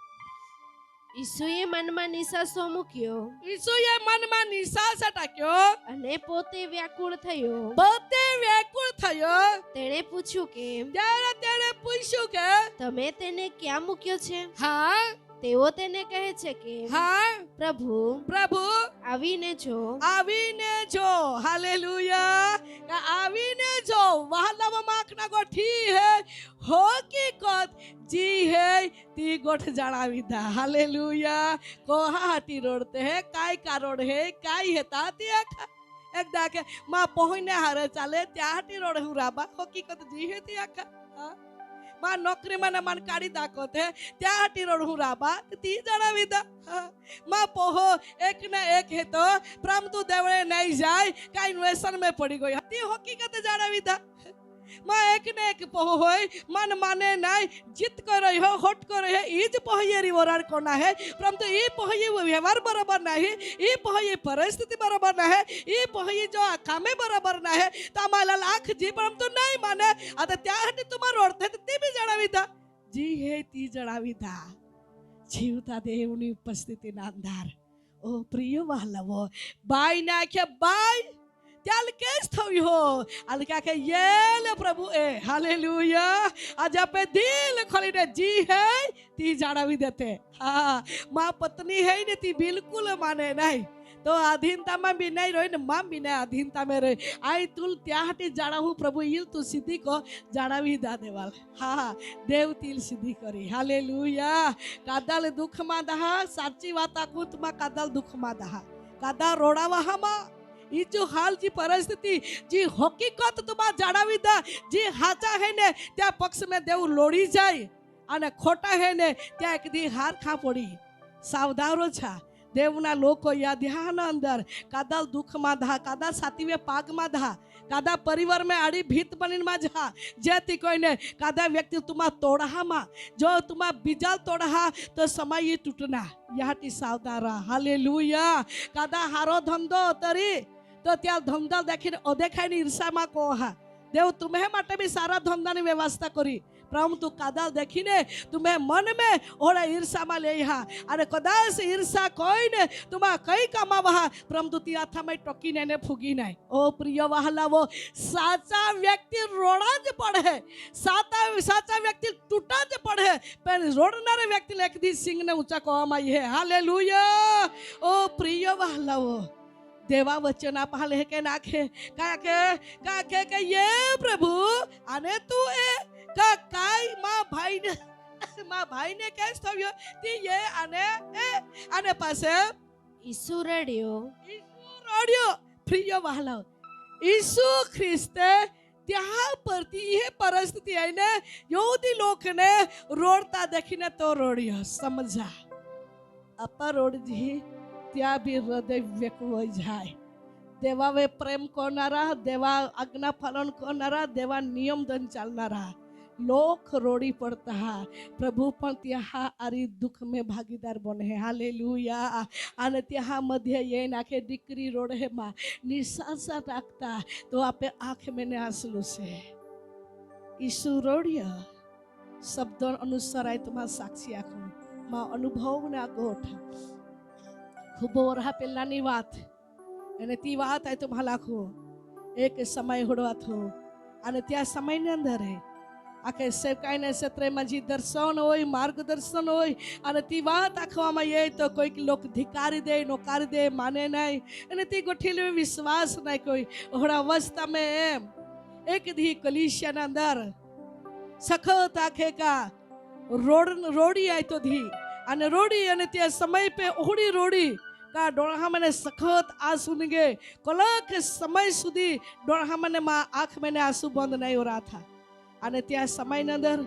ઈસુએ મનમાં નિસાસો મૂક્યો ઈસુએ મનમાં નિસાસ ટાક્યો અને પોતે વ્યાકુળ થયો પોતે વ્યાકુળ થયો તેણે પૂછ્યું કે ત્યારે તેણે પૂછ્યું કે તમે તેને ક્યાં મૂક્યો છે હા તેઓ તેને કહે છે કે હા પ્રભુ પ્રભુ આવીને જો हालेलुया आवीने जो वहालव माखना गोठी है हकीकत जी है ती गोठ जणावी दा हालेलुया कोहाटी रोडते है काय का रोड है काय है ताती एकदा के मा पोहने हारे चाले त्याहाटी रोड हुराबा हकीकत जी है ती आखा मा नौकरी माने मन काढी दाखवते त्याहाटी रोड हुराबा ती जणावी दा मा पोहो एक ना एक है तो परंतु देवळे नहीं जाय काई व्यसन में पड़ी गई ती हकीकत जणावी दा मां एक ने एक पोहो होय मन माने नाय जित कर रही हो होट कर रही है इज पोहयेरी वरार कोना है परंतु ई पोहये व्यवहार बराबर नाही ई पोहये परिस्थिति बराबर नाही ई पोहये जो कामे बराबर नाही तमाला लाख जी परंतु नाही माने आता त्यासाठी तुम्हाला ओळखते ते बी जणावीता जी हे ती जणावीता जीवता देवनी उपस्थिती नांदार ओ प्रिय वहालवो बाय नाखे बाय ત્યારે કેસ થયું હો અને કે યેલે પ્રભુ એ હાલેલુયા આજે આપણે દિલ ખોલીને જી હે તી જાણાવી દેતે હા માં પત્ની હે ને તી બિલકુલ માને નહીં તો અધીનતામાં બી નહીં રહી ને માં બી નહીં અધીનતામાં રહી આઈ તુલ ત્યાંથી જાણાવું પ્રભુ ઈલ તું સીધી કો જાણાવી દા દેવાલ હા દેવ તિલ સીધી કરી હાલેલુયા કાદાલ દુઃખમાં દહા સાચી વાત આખું તુમાં કાદાલ દુઃખમાં દહા કાદા રોડાવાહામાં ઈ જો હાલ જી પરિસ્થિતિ જી હકીકત તુમાં જાણાવી દા જી હાચા હે ને ત્યાં પક્ષ મેં દેવ લોડી જાય અને ખોટા હે ને ત્યાં એક દી હાર ખા પડી સાવધારો છા દેવના લોકો યા ધ્યાન અંદર કાદા દુઃખમાં દા કાદા સાતીવે પાગમાં દા કાદા પરિવારમાં આડી ભીત બનીમાં જા જેથી કોઈને કાદા વ્યક્તિ તુમાં તોડામાં જો તુમાં બીજા તોડા તો સમય તૂટના યાટી સાવધાન રહા હાલેલુયા કાદા હારો ધંધો તરી તો ત્યાં ધંધા દેખીને અદેખાઈને ઈર્ષામાં કોહા દેવ તુમ્હે માટે બી સારા ધંધાની વ્યવસ્થા કરી परंतु कादा देखीने तुम्हें मन में ओरा ईर्षा में ले हा अरे कदाच ईर्षा कोई ने तुम्हें कई कामा वहा परंतु तिया था में टोकी ने फूगी नहीं ओ प्रिय वहला वो साचा व्यक्ति रोड़ा ज पड़े साचा व्यक्ति टूटा ज पड़े पर रोड़नारे व्यक्ति लेक दी सिंह ने ऊंचा कोमा ये हालेलुया ओ प्रिय वहला वो देवा वचन आप हाले के नाखे का ये प्रभु आने तू ए का काय माँ भाई ने कैस थयो ती ये आने पासे ઈસુ રડ્યો प्रिय वाला ईसु ख्रिस्ते त्या परती ये परिस्थिति है ने यहूदी लोग ने रोड़ता देखीने तो रोड़ियो समझा अपा रोड़ जी त्या भी हृदय व्यकुळ जाय देवा वे प्रेम करणारा देवा आज्ञा पालन करणारा देवा नियम दन चालणारा लोक रोड़ी पड़ता है प्रभु पण त्या आरी दुख में भागीदार बने है हालेलुया आने त्या मध्य ये नाखे दीकरी रोड है माँ निशासा राखता तो आपे आँख में ने आंसू से ईसु रोड़िया शब्दों अनुसार आए तुम्हारा साक्षी आखो माँ अनुभव ने आगोठ खूब ओरहा पेलानी बात અને તી વાત આય તો ભલાખો એક સમય હોડવા થો અને ત્યાં સમયની અંદર આખે સેવકાઈને ક્ષેત્રમાં જે દર્શન હોય માર્ગદર્શન હોય અને તી વાત આખવામાં એ તો કોઈક લોક ધિકારી દે નોકારી દે માને નહીં અને તી ગોઠેલી વિશ્વાસ નહીં કોઈ હોડા અવસ્થામાં એમ એક દી કલીસિયાના અંદર સખત આખે કા રોડી આય તો ધી અને રોડી અને ત્યાં સમય पे ઓહડી રોડી का डोळा मने सखत आंसू निगे कलक समय सुधी डोळा मने मा आँख में आंसू बंद नहीं हो रहा था अने त्या समय अंदर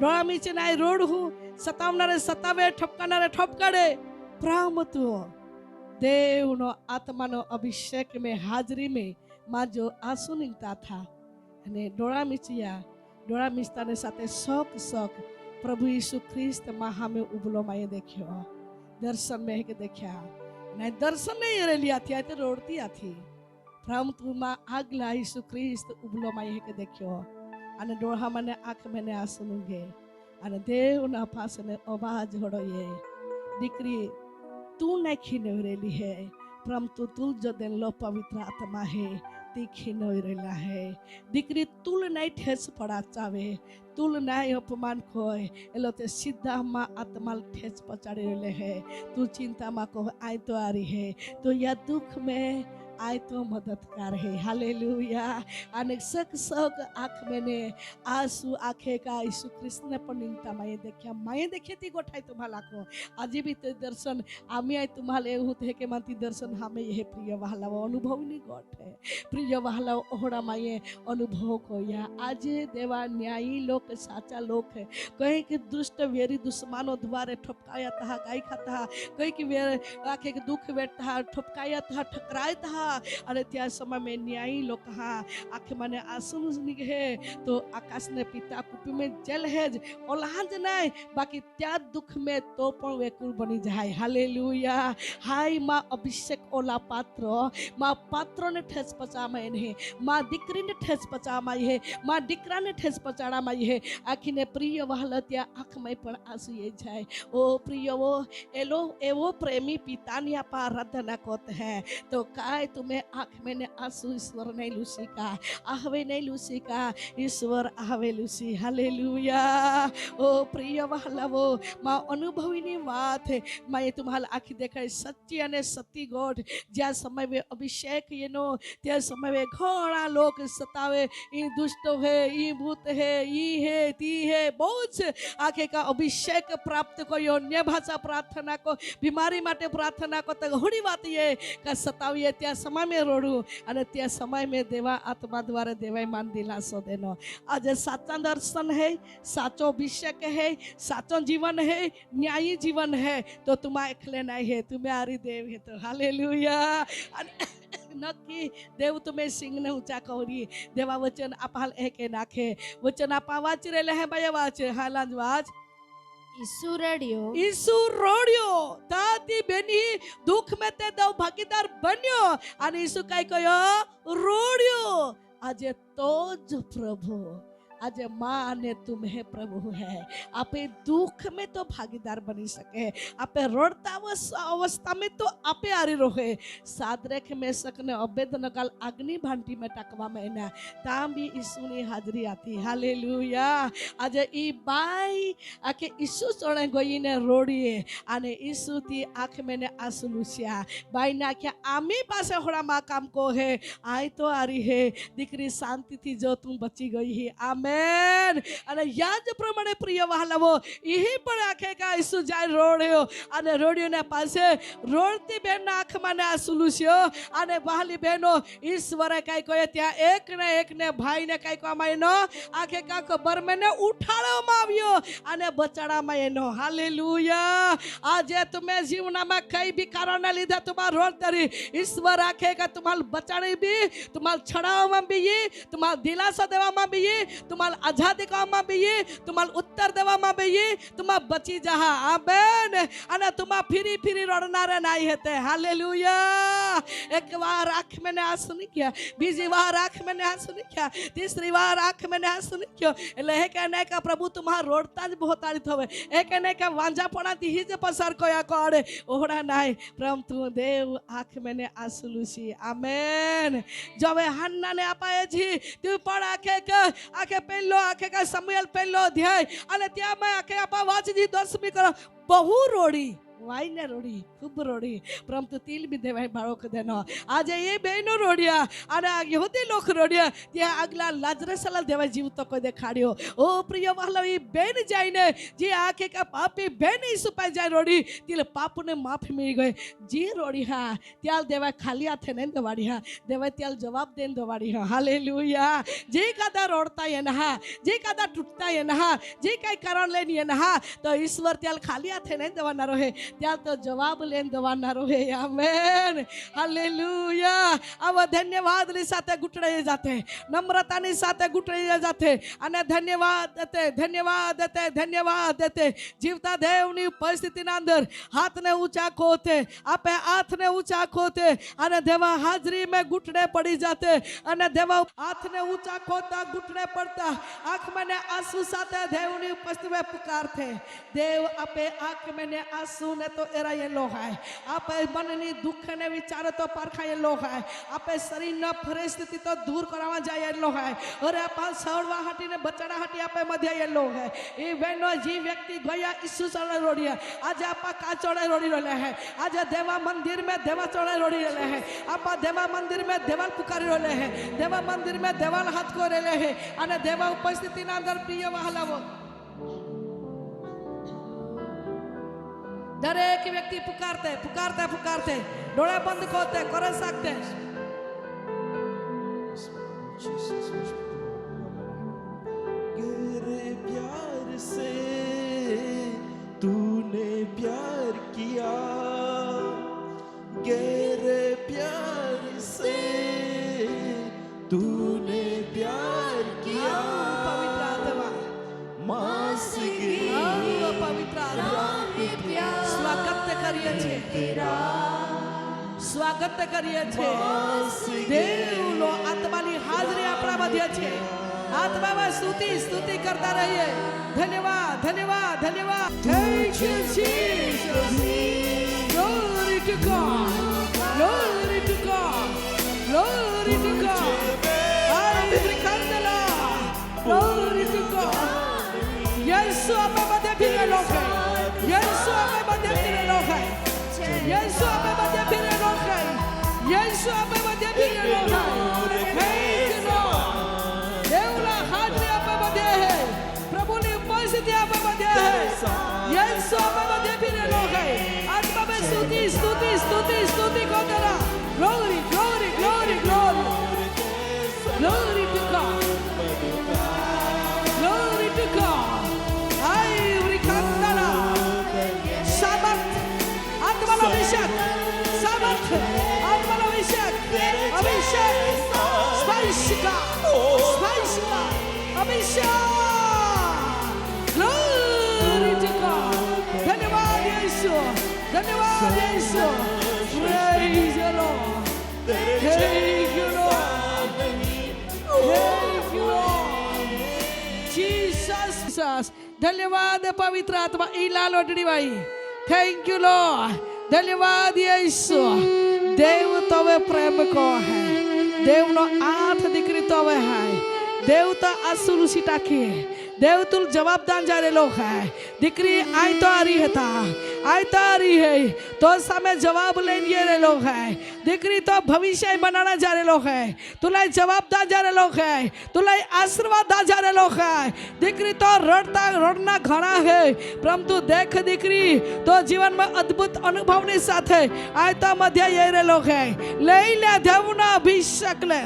डोळा मीचे नाय रोड हूँ सतावनारे सतावे ठपकानारे ठपकाड़े प्रामतो देव नो आत्मा नो अभिषेक में हाजरी में मां जो आंसू निकता था अने डोळा मीचता ने साथे शौक प्रभु यीशु ख्रिस्त महा में उबलो माए देखियो दर्शन में के देखा नहीं दर्शन नहीं रे लिया थी आते रोडती आथी परंतु मां आगला यीशु ख्रिस्त उबलो माए के देखियो अने डोळा मने आंख में आंसू नुगे अने देव ना पास ने आवाज होड़ो ये दीकरी तू नहीं खीने रेली है परंतु तू जो दिन लो पवित्र आत्मा है तीखी नहीं रेला है दीकरी तुल नहीं ठेस पड़ा चावे तुल नहीं अपमान खोए एलो ते सीधा माँ आत्मा ठेस पचाड़े रेले है तू चिंता माँ को आय तो आ रही है तो यह दुख में आय तो मददगार है हालेलुया अनेक सक आँख में ने आंसू आँखे का यीशु कृष्ण ने पनिंगता माये देखिए ती गोठाई तुम्हाला को आज भी ते दर्शन आम्ही आय तुम्हाला होते के माती दर्शन हमें यह प्रिय वाला अनुभवनी गोठ है प्रिय वाला ओहड़ा माये अनुभव को या आज देवा न्यायी लोग साचा लोग है कहीं के दुष्ट वेरी दुश्मनों द्वारे ठपकाया था गाय खाता कहीं की आखे के दुख बैठता ठपकाया था ठकराया था अरे त्या समय में न्यायी लोग कहा आखे माने आंसू निगे तो आकाश ने पिता कुपी में जल है ओलांज नहीं बाकी त्या दुख में तो पण वेकुल बनी जाए हालेलुया हाय माँ अभिषेक ओला पात्र माँ पात्र ने ठेस पचा में है माँ दीकरी ने ठेस पचा माई है माँ दीकरा ने ठेस पचाड़ा माई है आखी ने प्रिय वहल त्या आँख में पण आंसू ये जाए ओ प्रिय वो एलो एवो प्रेमी पिता ने आप आराधना करते हैं तो काय तुम्हें आँख में ने आंसू ईश्वर नहीं लूसी का आहवे नहीं लूसी का ईश्वर आहवे लूसी हालेलुया ओ प्रिय वहालावो माँ अनुभवीनी बात है माँ ये तुम्हारा आँखी देखा सच्ची अने सती गोठ ज्या समय में अभिषेक ये नो त्या समय में घोड़ा लोग सतावे ये दुष्ट है ये भूत है ये है ती है बहुत से आखे का अभिषेक प्राप्त को यो अन्य भाषा प्रार्थना को बीमारी माटे प्रार्थना को तो घोड़ी बात ये का सतावीए त्या समय में रोडू અને त्या समय में देवा आत्मा द्वारा देवाय मान दिलासो देनो आज साचा दर्शन है साचो अभिषेक है साचो जीवन है न्यायी जीवन है तो तुम्हारे एकले नहीं है तुम्हारी देव है तो हालेलुया नक्की देव तुम्हें सिंह ने ऊंचा करी देवा वचन आपाल एके नाखे वचन आपा वाच रेले है भाई वाच हालांज वाच ઈસુ રોડ્યો તાતી બેની દુઃખ में તે દો ભાગીદાર બન્યો અને ઈસુ કાઈ કયો રોડ્યો આજે તો જ પ્રભુ आज माँ ने तुम्हें प्रभु है आप दुख में तो भागीदार बनी सके आप रोडता अवस्था में तो आप आरी रोहे सादरेख में सकने अबेद नकाल अग्नि भांटी में टकवा महीना ताम भी यीशु ने हाजरी आती हालेलुया आज ई बाई आके यीशु चढ़े गई ने रोड़िए आने यीशु ती आँख में ने आसुलुसिया बाई ना क्या आमी पासे होड़ा माँ काम को है आई तो आरी है दिकरी शांति थी जो तुम बची गई है आमेन અને યાદ પ્રમાણે પ્રિય વહાલાવો ઈ પણ આખે કા ઈસુ જાય રોડ્યો અને રોડ્યોને પાસે રોડતી બેનના આંખમાં ને આંસુ લૂસ્યો અને વહાલી બહેનો ઈશ્વરે કાઈ કહે ત્યાં એક ને ભાઈને કાઈ કહેવામાં એનો આખે કા ખબર મેને ઉઠાડવામાં આવ્યો અને બચાડવામાં એનો હાલેલુયા આજે તમે જીવનમાં કઈ બી કારણને લીધે તમાર રોડ તરી ઈશ્વર આખે કા તમાર બચાડી બી તમાર છડાવવામાં બી તમાર દિલાસો દેવામાં બી तुम्हाल आजादी का भी तुम्हाल उत्तर देवा भी तुम्हार बची जहा आमेन अने तुम्हार फिरी फिरी रोडनारे नहीं हेते हालेलुया एक बार आँख में ने आंसू नहीं किया बीजी बार आँख में ने आंसू नहीं किया तीसरी बार आँख में ने आंसू नहीं किया એટલે હે कहने का प्रभु तुम्हार रोडता ज बहुत तारीफ होवे ए कहने का वांझापणा थी ही ज पसार कोया कोड़े ओहड़ा नहीं परम तू देव आँख में ने आंसू लूसी आमेन जब हन्ना ने आपाए जी तू पण आखे पहलो आखे का समूएल पहलो अध्याय અને ત્યાં मैं आखे आपा वाचजी 10મી કરો બહુ રોડી वाई ने रोड़ी खूब रोड़ी परंतु तिल भी देवाय बाळक देनो आज ये बेनो रोडिया અને यहूदी लोक रोडिया ત્યાં આગલા લાજરસલા દેવાય जीव तो कोई देखाड्यो ओ प्रिय वाला ये बेन जाइने जे आखे का पापी बेन ईसु पाई जाय रोड़ी तिल पाप ने माफी मिल गए जी रोड़ी हां त्याल देवाय खाली हाथे ने दवाड़ी हां देवाय त्याल जवाब देन दवाड़ी हां हालेलुया जे कादा रोडता ये ना जे कादा टूटता ये ना जे काई कारण लेनी ये ना तो ईश्वर त्याल खाली हाथे ने दवाना रहे त्या तो जवाब लेन दवाना रहे आमेन हालेलुया अब धन्यवाद ली साथे घुटड़े जाते नम्रतानी साथे घुटड़े जाते અને ધન્યવાદ દેતે જીવતા દેવની પરિસ્થિતિના અંદર હાથને ઊંચા ખોતે આપે હાથને ઊંચા ખોતે અને દેવા હાજરી में घुटड़े पड़ी जाते અને દેવા હાથને ઊંચા ખોતા ઘુટડે પડતા આંખ મને આંસુ સાથે દેવની ઉપસ્થિતિ में पुकारते देव आपे आंख में आंसू ने तो एरा ये लो है आपे मननी दुख ने विचार तो परखा ये लो है आपे शरीर न परिस्थिति तो दूर करावा जाए ये लो है और आपा सड़वा हटी ने बचड़ा हटी आपे मध्य ये लो है ई बेनो जी व्यक्ति गया यीशु चढ़े रोडिया आज आपा का चढ़े रोडी रोले है आज देवा मंदिर में देवा चढ़े रोडी रोले है आपा देवा मंदिर में देवाल पुकारी रोले है देवा मंदिर में देवाल हाथ को रेले है અને देवा उपस्थिति ना अंदर प्रिय वहालावो दरेक व्यक्ति पुकारते डोळे बंद करते करे सकते गहरे प्यार से तूने प्यार किया गहरे प्यार से तूने प्यार किया पवित्र आत्मा मास पवित्र आत्मा स्वागत करिए छे देवलो आत्मानी हाजरी આપણા મધ્ય છે આત્મામાં સ્તુતિ કરતા રહીએ ધન્યવાદ Thank you Jesus glory to God Glory to God. Glory to God. Yesu amemwambia vile lohe. Yesu amemwambia vile lohe. Yesu amemwambia vile lohe. Yesu amemwambia vile lohe. Thank you Lord. देवला हाथ में amemwambia hai. प्रभु ने उपस्थिति amemwambia hai. Yesu amemwambia vile lohe. आत्मा में स्तुति स्तुति स्तुति स्तुति को करा. Glory glory glory glory. Glory to God. Glory to God. Ay, Urikandana. Sabat. Atmala Vishak. Sabat. Atmala Vishak. Abhishek. Spashika. Spashika. Abhishek. Glory to God. धन्यवाद यीशु. धन्यवाद यीशु. Praise the Lord. Thank you Lord. Thank you Lord. Jesus. धन्यवाद पवित्र आत्मा इला लोटड़ी भाई. Thank you Lord. धन्यवाद यीशु. देव तवे प्रेम को है. देव नो आठ दिक्री तवे है. देव तो असुर सिटाके. देव तुल जवाब दान जा रहे लोग है. दिक्री आई तो आ रही है था. आई तो आ रही है. तो समय जवाब लेने रहे लोग है. दिक्री तो भविष्य बनाना जा रहे लोग है. तुलाई जवाब दान जा रहे लोग है. तुलाई आशीर्वाद दान जा रहे लोग है. दिक्री तो रोडना घना है. परंतु देख दिक्री तो जीवन में अद्भुत अनुभव ने साथ है. आई तो मध्य ये रहे लोग है. ले ले देवना अभिषेक ले.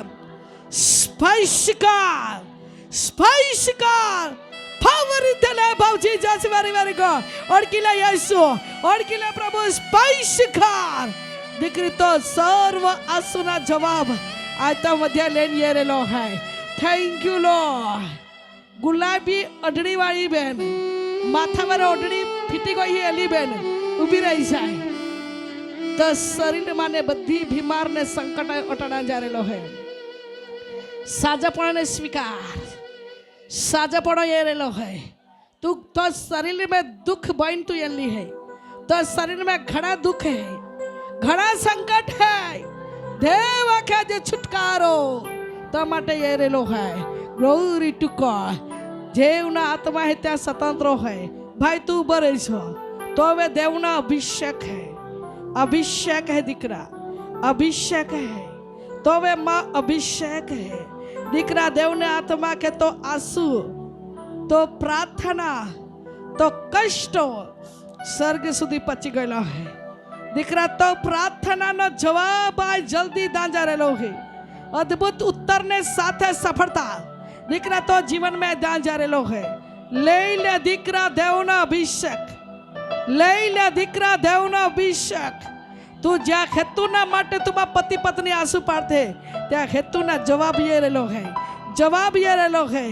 स्पर्शकार स्पर्शकार power in the name of Jesus. Very very good. और किला यीशु और किला प्रभु स्पर्शकार दिक्री तो सर्व आसुना जवाब आता मध्य लेन ये रे लो है. Thank you Lord. गुलाबी अडड़ी वाली बहन माथा पर अडड़ी फिटी गई है एली बहन उभी रही जाए तो शरीर माने बद्धी बीमार ने संकट अटना जा रहे लो है. साजापण ने स्वीकार साजापण ये रेलो है. तू तो शरीर में दुख बन तू यली है. तो शरीर में घड़ा दुख है. घड़ा संकट है. देव आख्या जो छुटकारो तो माटे ये रेलो है. Glory to God. देवना आत्मा है त्या स्वतंत्र है. भाई तू बरे छो तो वे देवना अभिषेक है. अभिषेक है दिकरा. अभिषेक है तो वे माँ अभिषेक है. दिकरा देव ने आत्मा के तो आंसू तो प्रार्थना तो कष्ट स्वर्ग सुधी पची गયેલો है. दिकरा तो प्रार्थना नो जवाब आज जल्दी दांजा रहेलो है. अद्भुत उत्तर ने साथे सफलता दिकरा तो जीवन में दांजा रहेलो है. ले ले दिकरा देवना अभिषेक. ले ले दिकरा देवना अभिषेक. तू ज्या हेतुना माटे तुमा पति पत्नी आंसू पाड़ते त्या हेतुना जवाब ये रेलो है. जवाब ये रेलो है.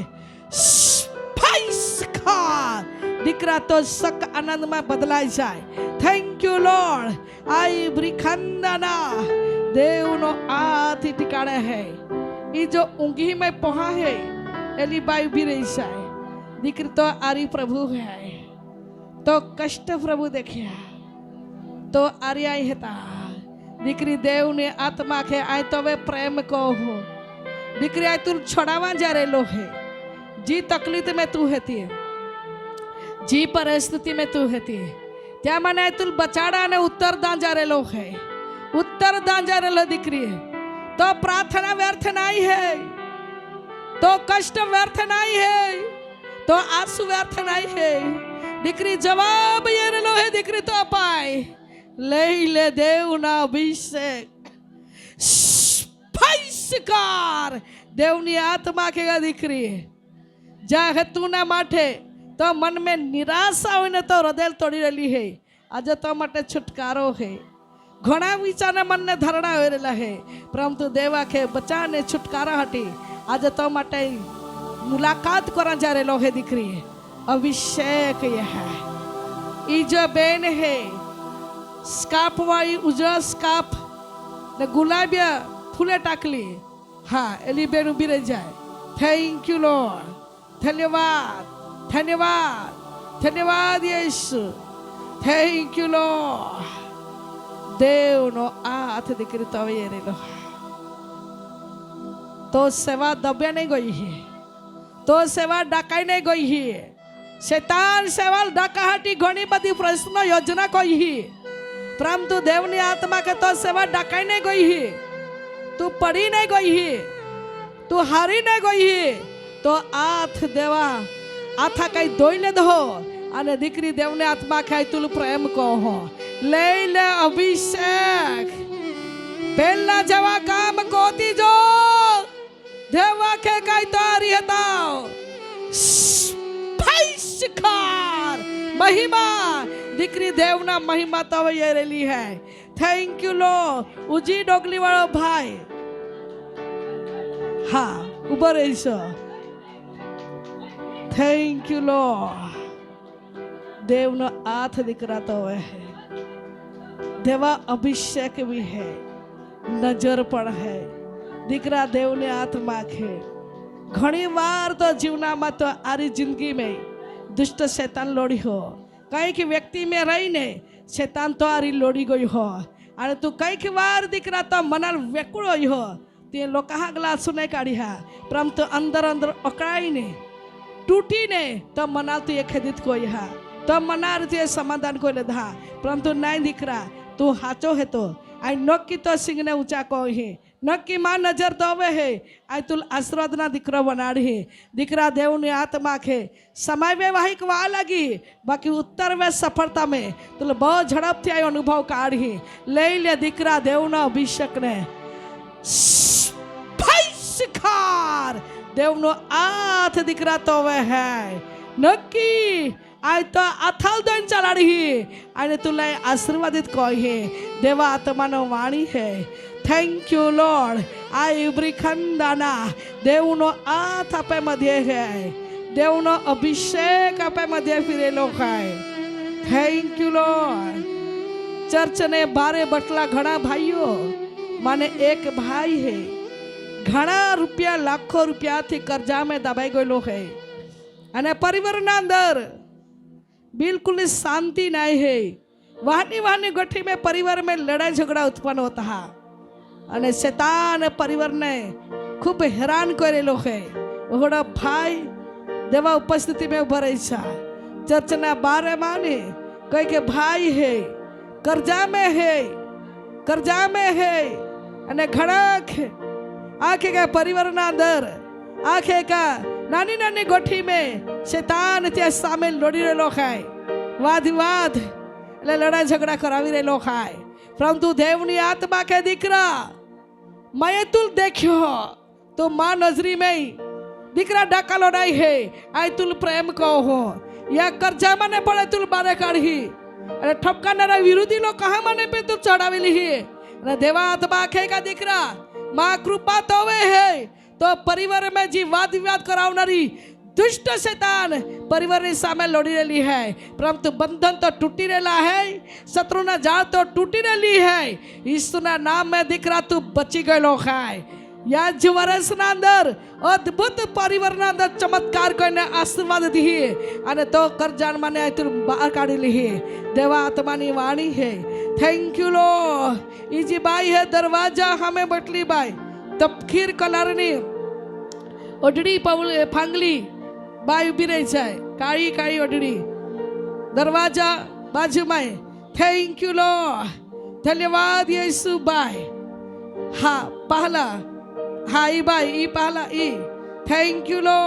दिकरा तो सक आनंद में बदलाई जाए. Thank you Lord. आई ब्रिखंदना देव नो आथी टिकाड़े है. ये जो ऊंगी में पोहा है एली बाई भी रही जाए. दिक्र तो आरी प्रभु है तो कष्ट प्रभु देखिया तो आर्या हेता. दिक्री देव ने आत्मा के आय तो वे प्रेम को हो. दिक्री आय तू छड़ावा जा रहे लो है. जी तकलीफ में तू हेती है. जी परिस्थिति में तू हेती है. त्या मने तू बचाड़ा ने उत्तर दान जा रहे लो है. उत्तर दान जा रहे लो दिक्री तो प्रार्थना व्यर्थ नहीं है. तो कष्ट व्यर्थ नहीं है. तो आंसू व्यर्थ नहीं है. दिक्री जवाब ये रे लो है. दिक्री तो पाए ले ले देवना अभिषेक. स्पर्शकार देवनी आत्मा के दिक्री जा हेतु ना माठे तो मन में निराशा होने तो हृदय तोड़ी रही है. आज तो माटे छुटकारो है. घना विचार मन ने धारणा हो रहा है. परंतु देवा के बचाने छुटकारा हटी आज तो माटे मुलाकात करा जा रहे लोग है. दिक्री अभिषेक ये है. ई जो बेन है स्काप वाई उजळा स्काप ने गुलाबिया फुले टाकली. हाँ एली बेन उभी रही जाए. Thank you Lord. धन्यवाद धन्यवाद धन्यवाद यीशु. Thank you Lord. देव नो हाथ दिक्री तो ये रे लो. તો સેવા દબે નહીં ગઈ હે, તો સેવા ડાકાઈ નહીં ગઈ હે. શૈતાન સેવા ડાકાહાટી ઘણી બધી પ્રશ્નો યોજના કોઈ હી, પરંતુ દેવની આત્મા કે તો સેવા ડાકાઈ નહીં ગઈ હી, તું પડી નહીં ગઈ હી, તું હારી નહીં ગઈ હી. તો આથ દેવા આથા કઈ ધોઈ લે દો અને દીકરી દેવને આત્મા ખાય તું પ્રેમ કહો લઈ લે અભિષેક. પહેલા જેવા કામ કોતી જો દેવા કે કઈ તારી હતા શિખાર મહિમા દીકરી દેવના મહિમા તો હવે રહેલી હે. થેન્ક યુ લો. ઉજી ડોગલી વાળો ભાઈ હા ઉભો રહીશો. થેન્ક યુ લો. દેવનો હાથ દીકરા તો હવે હે, દેવા અભિષેક भी है, નજર પણ है. દીકરા દેવને હાથ માખે. ઘણી વાર તો જીવનામાં તો આરી જિંદગી में दुष्ट शैतान लोड़ी हो, कई की व्यक्ति में रहीने शैतान तो आरी लोड़ी गई हो. અને તું કઈક વાર દીકરા તો મનાલ વેકુળો હો તે લોકો ગ્લાસ સુને કાઢી હા, પરંતુ અંદર અંદર અકળાઈને તૂટીને તો મનાલ તું એ ખેદિત કોઈ હા, તો મનાર તું સમાધાન કોઈ લીધા. પરંતુ નહીં દીકરા તું હાચો હેતો આ નક્કી તો સિંગને ઊંચા કહો હે, નક્કી માં નજર તો હવે હે આ તું આશીર્વાદના દીકરો બનાડી. દીકરા દેવની આત્મા કે समय वैवाहिक वा लगी, बाकी उत्तर वे सफलता में तुल बहुत झड़प थी अनुभव काढ़ी. लई ले दीकरा देवना अभिषेक ने शिखार देवनो हाथ दीकरा तो वे है नक्की आज तो अथल दोन चलाड़ी आणि तुला आशीर्वादित कहे देवा आत्मानो वाणी है. Thank you Lord. आ इब्री खंदाना देवनो हाथ आपे मध्य है, देवनो अभिषेक आपे मध्य फिरेलो है. Thank you Lord. चर्च ने बारे बटला घना भाईओ माने एक भाई है घना रुपया लाखों रुपया थी कर्जा में दबाई गયેલો है અને પરિવારના અંદર बिल्कुल शांति नहीं है. वाहनी वाहनी गठी में परिवार में लड़ाई झगड़ा उत्पन्न होता है અને शैतान परिवार ने खूब हैरान करेलो है. ओहड़ा भाई देवा उपस्थिति में उभा रही छा. चर्चना बारे माने कहे के भाई है कर्जा में है અને ઘણા आखे का परिवार ना अंदर आखे का नानी नानी गोठी में शैतान त्या सामे लड़ी रहेलो है, वाद विवाद એટલે લડાઈ ઝઘડા કરાવી રહેલો है. परंतु देवनी आत्मा के दीकरा मैं तुल देखियो तो मां नजरी में दीकरा डाका लड़ाई है आई तुल प्रेम कहो या कर्जा मने पड़े तुल बारे काढ़ी अरे ठपकानारा विरोधी लोग कहाँ मने पे तुल चढ़ावेली है. अरे देवा आत्मा के का दीकरा मां कृपा तो वे है तो परिवार में जी वाद विवाद करावनारी दुष्ट शैतान परिवार ने सामे लड़ी रही है, परंतु बंधन तो टूटी रहेला है, शत्रु ना जाल तो टूटी रही है. यीशु ना नाम में दीकरा तू बची गयो है. या वर्ष ना अंदर अद्भुत परिवार ना अंदर चमत्कार करने आशीर्वाद दी અને તો કરજાન माने तू बाहर काढ़ी ली. देवा आत्मा नी वाणी है. Thank you Lord. इजी बाई है दरवाजा हमें बटली बाई तपखीर कलर नी ओढ़ड़ी फांगली बाई उभी रही है, काली काली ओढ़ड़ी दरवाजा बाजू में. Thank you Lord. धन्यवाद यीशु बाई. हाँ पहला हाँ ई बाई ई पहला ई. Thank you Lord.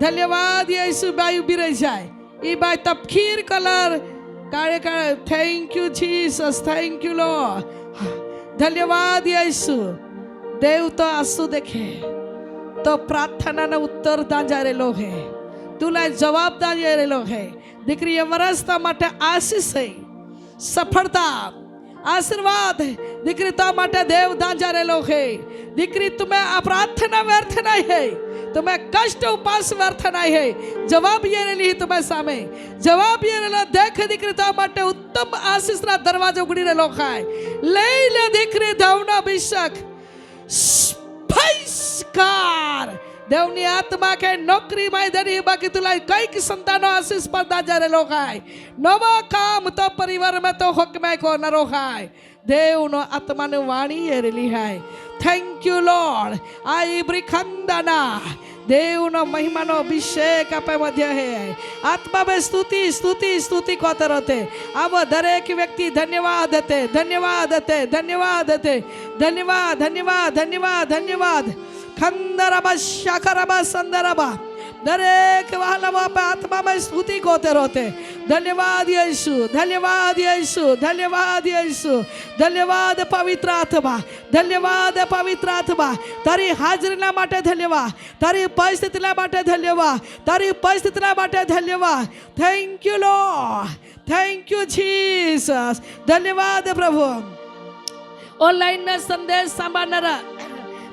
धन्यवाद यीशु बाई उभी रही है. ई बाई तपखीर कलर काले काले. Thank you Jesus. Thank you Lord. धन्यवाद यीशु. देव तो आंसू देखे तो प्रार्थना ना उत्तर दांजा रेलो है, तुला जवाब दांजा रेलो है. दीकरी वरसता माटे आशीष है, सफलता आशीर्वाद दीकरी ता माटे देव दांजा रेलो है. दीकरी तुम्हें प्रार्थना व्यर्थ नहीं है, तुम्हें कष्ट उपास व्यर्थ नहीं है. जवाब ये रेली तुम्हें सामे जवाब ये रेलो. देख दीकरी ता माटे उत्तम आशीष ना दरवाजा उगड़ी रेलो है. ले ले दीकरी देवना अभिषेक દેવની આત્મા કે નોકરીમાં ધરી બાકી તુલા કઈક સંતાનો આશીષ સ્પર્ધા જ્યારે લોખાય નવો કામ તો પરિવારમાં તો હોકમાં કો ન રોખાય દેવનો આત્માની વાણી એરેલી હાય થેન્ક યુ લોર્ડ આઈ બ્રિખંદના દેવનો મહિમાનો અભિષેક આપે મધ્ય હે આત્મા में स्तुति स्तुति स्तुति કોતર હોતે આવો દરેક વ્યક્તિ ધન્યવાદ હતે ધન્યવાદ હતે ધન્યવાદ હતે ધન્યવાદ ધન્યવાદ ધન્યવાદ ધન્યવાદ ખંદરબા શાકરબા સંદરબા દરેક વહાલામાં આપે આત્મામાં સ્તુતિ કોતર હોતે ધન્યવાદ યેસુ ધન્યવાદ યેસુ ધન્યવાદ યેસુ ધન્યવાદ પવિત્ર આત્મા ધન્યવાદ પવિત્ર આત્મા તારી હાજરીના માટે ધન્યવાદ તારી પરિસ્થિતિના માટે ધન્યવાદ તારી પરિસ્થિતિના માટે ધન્યવાદ thank you lord thank you Jesus ધન્યવાદ પ્રભુ ઓનલાઈનના સંદેશ સાંભળનારા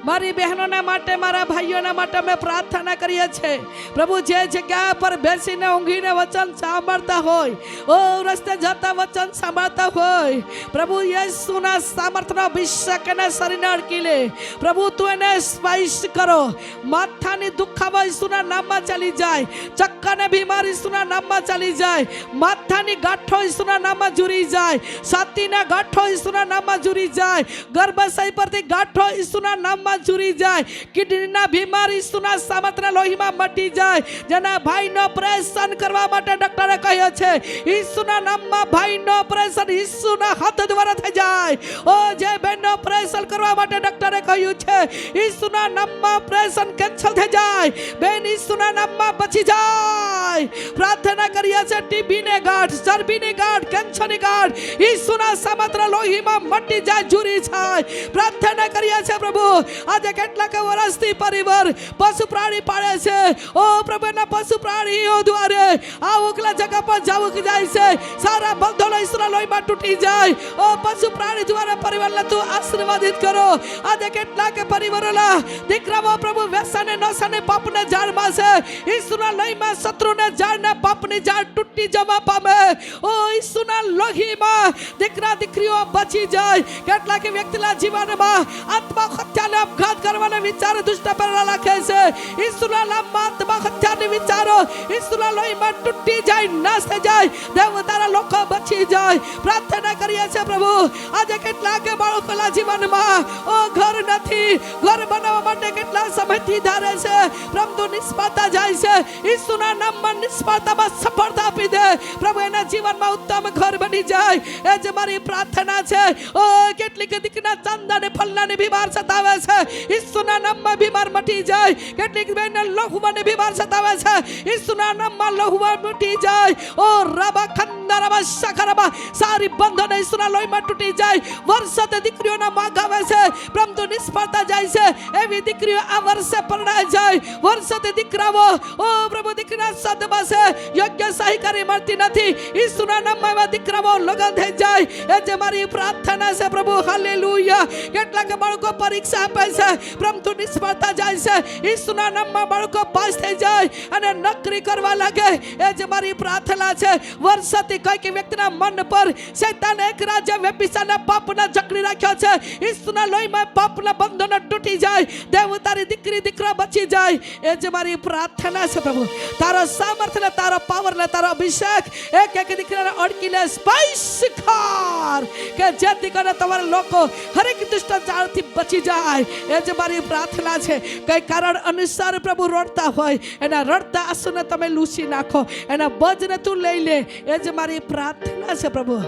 મારી બહેનોના માટે મારા ભાઈઓના માટે અમે પ્રાર્થના કરીએ છીએ પ્રભુ જે જગ્યા પર બેસીને ઊંઘીને વચન સાંભળતા હોય ઓ રસ્તે જતા વચન સાંભળતા હોય પ્રભુ યેસુના સામર્થ્યનો અભિષેક એના શરીરને અડકી લે પ્રભુ તું એને સ્પર્શ કરો માથાની દુખાવા ઈસુના નામમાં ચાલી જાય ચક્કરને બીમારી ઈસુના નામમાં ચાલી જાય માથાની ગાંઠો ઈસુના નામમાં જુરી જાય છાતીના ગાંઠો ઈસુના નામમાં જુરી જાય ગર્ભાશય પરથી ગાંઠો ઈસુના નામમાં જુરી જાય કિડનીના બીમારી ઈસુના સામર્થ્યના લોહીમાં મટી જાય જેના ભાઈનો ઓપરેશન કરવા માટે ડોક્ટરે કહ્યું છે ઈસુના નામમાં ભાઈનો ઓપરેશન ઈસુના હાથ દ્વારા થઈ જાય ઓ જે બહેનનો ઓપરેશન કરવા માટે ડોક્ટરે કહ્યું છે ઈસુના નામમાં ઓપરેશન કેન્સલ થઈ જાય બેન ઈસુના નામમાં બચી જાય પ્રાર્થના કરીએ છે ટીબીને ગાંઠ ચરબીની ગાંઠ કેન્સરની ગાંઠ ઈસુના સામર્થ્યના લોહીમાં મટી જાય જુરી જાય પ્રાર્થના કરીએ છે પ્રભુ આજે કેટલાક વર્ષથી પરિવાર પશુ પ્રાણી પાળે છે ઓ પ્રભુના પશુ પ્રાણીઓ દ્વારા આ ઉકલા જગા પર જવું જાય છે સારા બંધનો ઈસુના લોહીમાં તૂટી જાય ઓ પશુ પ્રાણી દ્વારા પરિવારને તું આશીર્વાદિત કરો આજે કેટલાક પરિવારોના દીકરાઓ પ્રભુ વ્યસને નશાને પાપને જાળમાં છે ઈસુના લોહીમાં શત્રુને જાળને પાપની જાળ તૂટી જવા પામે ઓ ઈસુના લોહીમાં દીકરા દીકરીઓ બચી જાય કેટલાક વ્યક્તિના જીવનમાં આત્મા હત્યાને આપઘાત કરવાના વિચારો દુષ્ટ પહેલા રાખે છે ઈસુના નામમાં આત્મા હત્યાના વિચારો ઈસુના લોહીમાં તૂટી જાય નાશ થઈ જાય દેવતાના લોકો બચી જાય પ્રાર્થના કરીએ છીએ પ્રભુ આજે કેટલાક બાળકોના જીવનમાં ઓ ઘર નથી ઘર બનાવવા માટે કેટલા સમયથી ધારે છે પરંતુ નિષ્ફળતા જાય છે ઈસુના નામમાં નિષ્ફળતામાં સફળતા આપી દે પ્રભુ એના જીવનમાં ઉત્તમ ઘર બની જાય એ જ મારી પ્રાર્થના છે ઓ કેટલીક દીકરીના ચાંદાને ફલનાને બીમાર સતાવે છે ઈસુના નામમાં બીમાર મટી જાય કેટલીક બહેનને લોહુવાને બીમાર સતાવે છે ઈસુના નામમાં લોહુવા મટી જાય ઓ રબા ખંદરબા શકરબા સારી બંધન ઈસુના લોહીમાં તૂટી જાય વર્ષોથી દીકરીઓના માગાવે છે પરંતુ નિષ્ફળતા જાય છે એવી દીકરીઓ આ વર્ષે પરણાય જાય વર્ષોથી દીકરાઓ ઓ પ્રભુ દીકરીના સદમાં છે યોગ્ય સહકારી મળતી નથી ઈસુના નામમાં એવા દીકરાઓ લગન થઈ જાય એ જે મારી પ્રાર્થના છે પ્રભુ હાલેલુયા કેટલાક બાળકો પરીક્ષા આપે છે પરંતુ નિષ્ફળતા જાય છે ઈસુના નામમાં બાળકો પાસ થઈ જાય અને નોકરી કરવા લાગે એ જ મારી પ્રાર્થના છે વર્ષોથી કઈક વ્યક્તિના મન પર શૈતાન એક રાજ્ય વ્યભિચારના પાપના જકડી રાખ્યો છે ઈસુના લોહીમાં પાપના બંધનો તૂટી જાય દેવ તારી દીકરી દીકરો બચી જાય એ જ મારી પ્રાર્થના છે પ્રભુ તારો સામર્થ્ય ને તારો પાવર ને તારો અભિષેક એક એક દીકરાને અડકીને સ્પર્શ કર કે જેથી કરીને તમારા લોકો હરેક દુષ્ટ જાળથી બચી જાય એ જ મારી પ્રાર્થના છે કઈ કારણ અનુસાર પ્રભુ રડતા હોય એના રડતા આંસુને તમે લૂછી નાખો એના બોજને તું લઈ લે એ જ મારી પ્રાર્થના છે પ્રભુ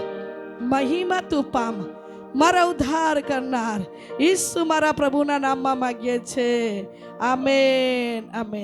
મહિમા તું પામ મારા ઉદ્ધાર કરનાર ઈસુ મારા પ્રભુના નામમાં માંગીએ છે આમેન આમેન